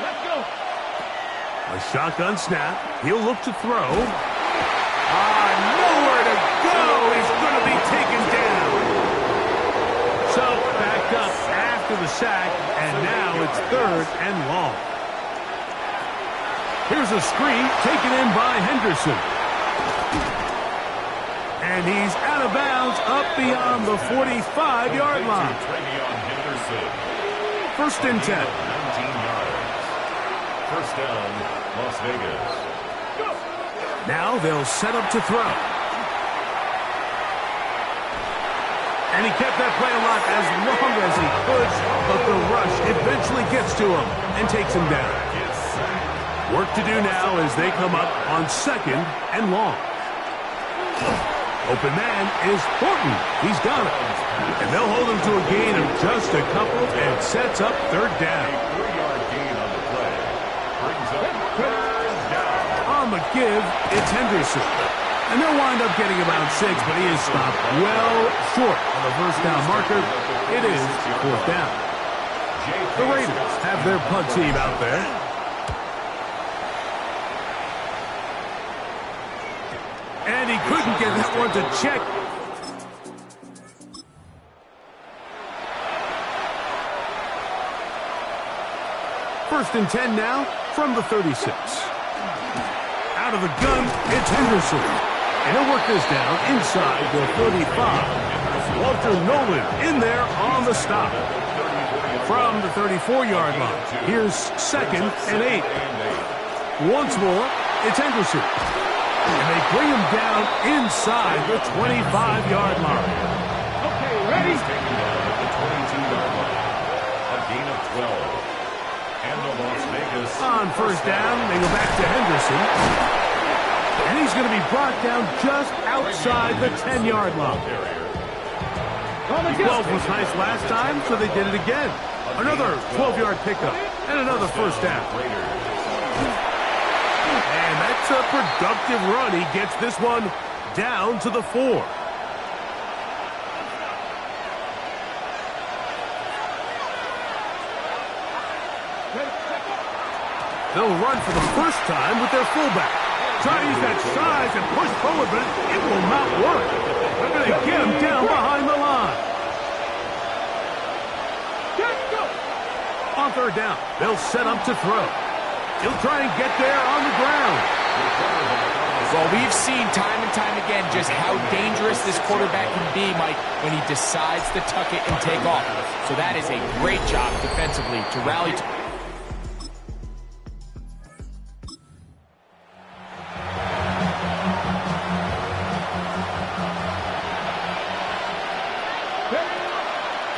Let's go. A shotgun snap. He'll look to throw. Nowhere to go. He's going to be taken down. So backed up after the sack, and now it's 3rd and long. Here's a screen taken in by Henderson. And he's out of bounds up beyond the 45-yard line. 1st and 10. 19 yards. First down, Las Vegas. Now they'll set up to throw. And he kept that play alive as long as he could, but the rush eventually gets to him and takes him down. Work to do now as they come up on 2nd and long. Open man is Horton. He's got it. And they'll hold him to a gain of just a couple and sets up 3rd down. 3-yard gain on the play. Brings up 3rd down. On the give, it's Henderson. And they'll wind up getting about 6, but he is stopped well short of the first down marker. It is 4th down. The Raiders have their punt team out there. And he couldn't get that one to check. First and 10 now from the 36. Out of the gun, it's Henderson. And he'll work this down inside the 35. Walter Nolan in there on the stop. From the 34-yard line, here's 2nd and 8. Once more, it's Henderson. And they bring him down inside the 25-yard line. Okay, ready? He's taken down at the 22-yard line. A gain of 12. And the Las Vegas. On first down, they go back to Henderson. And he's going to be brought down just outside the 10-yard line. 12 was nice last time, so they did it again. Another 12-yard pickup and another first down. And that's a productive run. He gets this one down to the 4. They'll run for the first time with their fullback. Try to use that size and push forward, but it will not work. They're going to get him down behind the line. On third down, they'll set up to throw. He'll try and get there on the ground. Well, we've seen time and time again just how dangerous this quarterback can be, Mike, when he decides to tuck it and take off. So that is a great job defensively to rally to.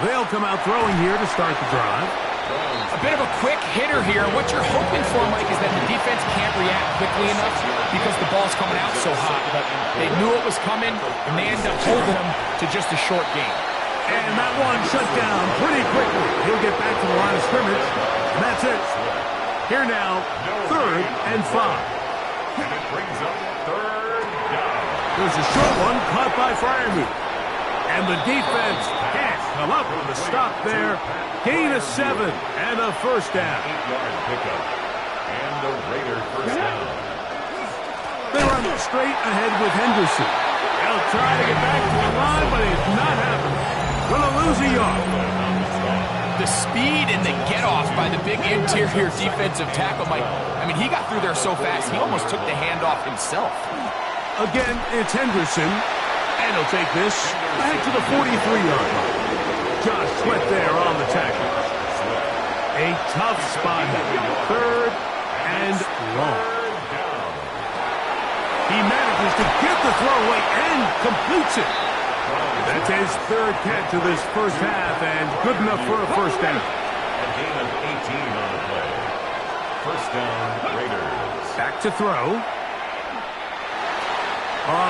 They'll come out throwing here to start the drive. A bit of a quick hitter here. What you're hoping for, Mike, is that the defense can't react quickly enough because the ball's coming out so hot. But they knew it was coming, and they end up holding them to just a short game. And that one shut down pretty quickly. He'll get back to the line of scrimmage, and that's it. Here now, 3rd and 5. And it brings up 3rd down. There's a short one caught by Freiermuth. And the defense can't come up with a stop there. Gain of 7 and a first down. 8-yard pickup. And the Raider first down. They run straight ahead with Henderson. They'll try to get back to the line, but it's not happening. Gonna lose a yard. The speed and the get-off by the big interior defensive tackle, Mike. I mean, he got through there so fast, he almost took the handoff himself. Again, it's Henderson. And he'll take this back to the 43-yard line. Josh Sweat there on the tackle. A tough spot here. 3rd and long. He managed manages to get the throw away and completes it. That's his third catch of this first half, and good enough for a first down. A gain of 18 on the play. First down, Raiders. Back to throw.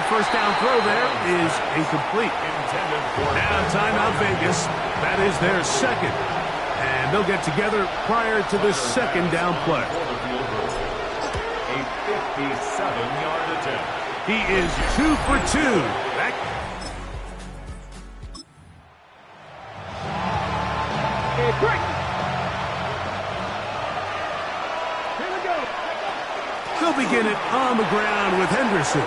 First down throw there is incomplete. Now timeout Vegas. That is their second. And they'll get together prior to the second down play. A 57-yard attempt. He is 2 for 2. Great. Here we go. They'll begin it on the ground with Henderson.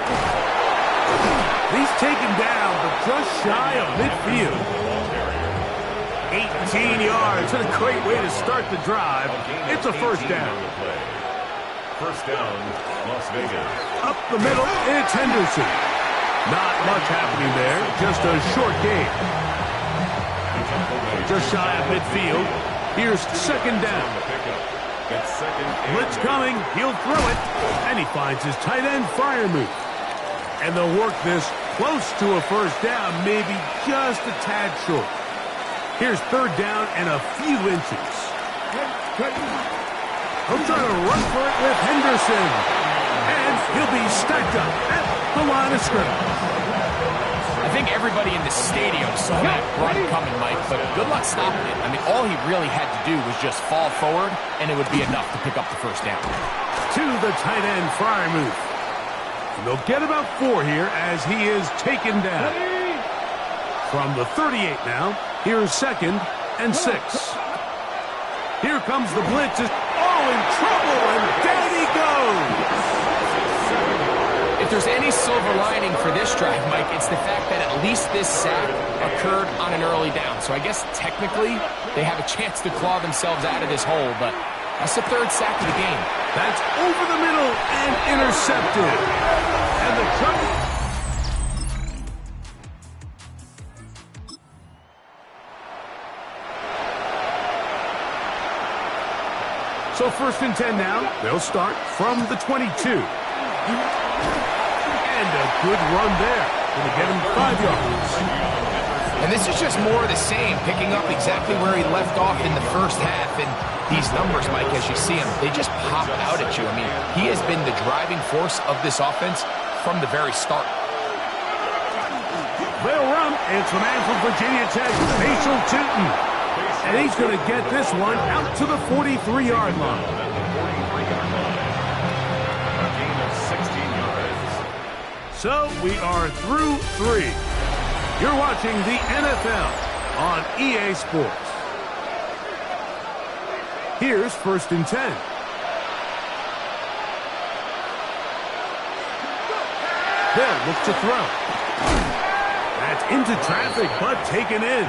He's taken down, but just shy of midfield. 18 yards. What a great way to start the drive. It's a first down. First down, Las Vegas. Up the middle, it's Henderson. Not much happening there. Just a short gain. Just shy of midfield. Here's second down. Blitz coming. He'll throw it. And he finds his tight end Freiermuth. And they'll work this close to a first down, maybe just a tad short. Here's third down and a few inches. He'll try to run for it with Henderson. And he'll be stacked up at the line of scrimmage. I think everybody in the stadium saw that run coming, Mike, but good luck stopping it. I mean, all he really had to do was just fall forward, and it would be enough to pick up the first down. To the tight end, Freiermuth. And they'll get about 4 here as he is taken down. From the 38 now, here's second and 6. Here comes the blitz. Oh, in trouble, and down he goes. If there's any silver lining for this drive, Mike, it's the fact that at least this sack occurred on an early down. So I guess technically they have a chance to claw themselves out of this hole, but that's the third sack of the game. That's over the middle and intercepted. And the trouble. So first and 10 now. They'll start from the 22. And a good run there. Going to get him 5 yards. And this is just more of the same, picking up exactly where he left off in the first half. And these numbers, Mike, as you see them, they just pop out at you. I mean, he has been the driving force of this offense from the very start. They'll run. It's the man from Virginia Tech, Facial Tootin. And he's going to get this one out to the 43-yard line. A gain of 16 yards. So we are through 3. You're watching the NFL on EA Sports. Here's first and 10. They'll look to throw. That's into traffic, but taken in.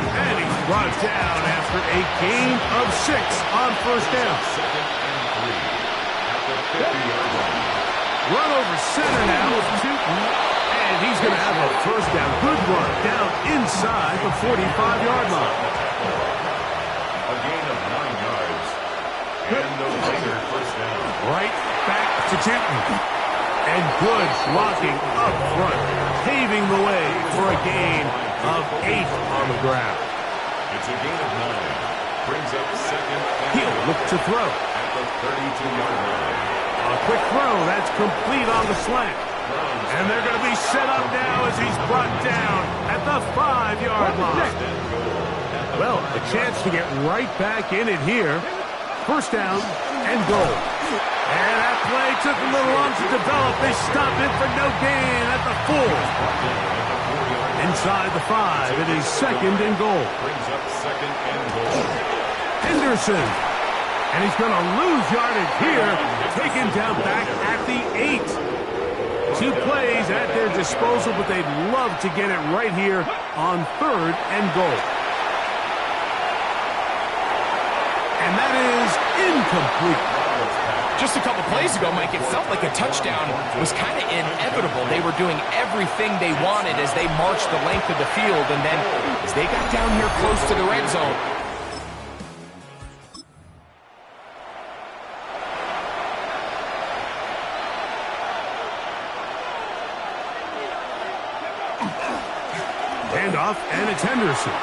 And he's brought down after a gain of 6 on first down. Second and 3 at the 50-yard line. Run over center now with Tootin. And he's going to have a first down. Good run down inside the 45-yard line. A gain of 9 yards. And the Raider first down. Right back to Tootin. And good blocking up front, paving the way for a gain of 8 on the ground. It's a gain of 9. Brings up second and He'll look to throw. at the 32-yard line. A quick throw, that's complete on the slant. And they're going to be set up now as he's brought down at the 5-yard line. Well, a chance to get right back in it here. First down and goal. And that play took a little long to develop. They stopped it for no gain at the 4. Inside the 5, it is second and goal. Brings up second and goal. Henderson. And he's going to lose yardage here. Taken down back at the 8. 2 plays at their disposal, but they'd love to get it right here on third and goal. And that is incomplete. Just a couple plays ago, Mike, it felt like a touchdown was kind of inevitable. They were doing everything they wanted as they marched the length of the field, and then as they got down here close to the red zone, handoff, and it's Henderson.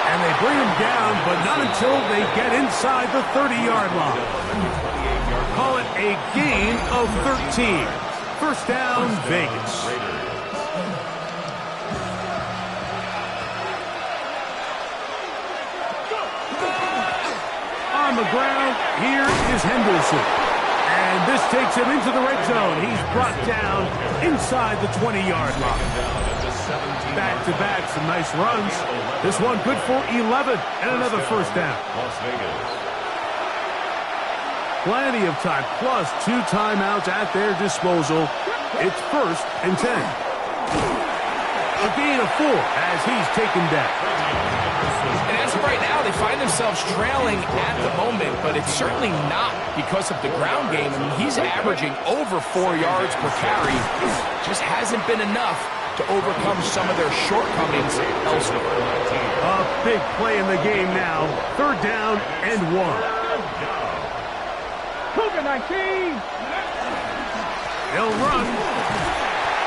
And they bring him down, but not until they get inside the 30-yard line. Call it a gain of 13. First down, Vegas. On the ground, here is Henderson. And this takes him into the red zone. He's brought down inside the 20-yard line. Back-to-back, some nice runs. This one good for 11 and another first down. Plenty of time, plus 2 timeouts at their disposal. It's first and 10. A gain of 4 as he's taken down. And as of right now, they find themselves trailing at the moment, but it's certainly not because of the ground game. I mean, he's averaging over 4 yards per carry. Just hasn't been enough to overcome some of their shortcomings elsewhere. A big play in the game now. Third down and 1. Cougar 19. He'll run.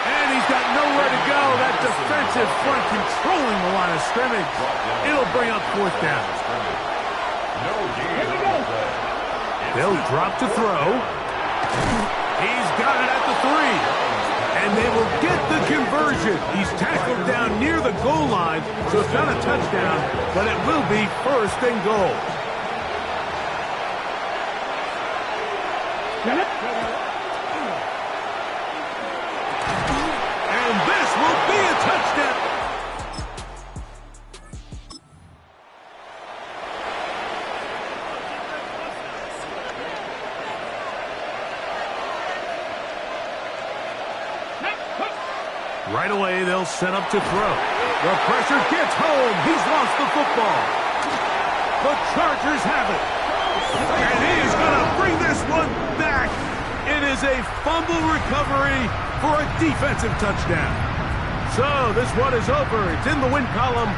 And he's got nowhere to go. That defensive front controlling the line of scrimmage. It'll bring up fourth down. They'll drop to throw. He's got it at the 3. And they will get the conversion. He's tackled down near the goal line, so it's not a touchdown, but it will be first and goal. And this will be a touchdown. Right away, they'll set up to throw. The pressure gets home. He's lost the football. The Chargers have it. And he's going to bring this one back. It is a fumble recovery for a defensive touchdown. So this one is over. It's in the win column.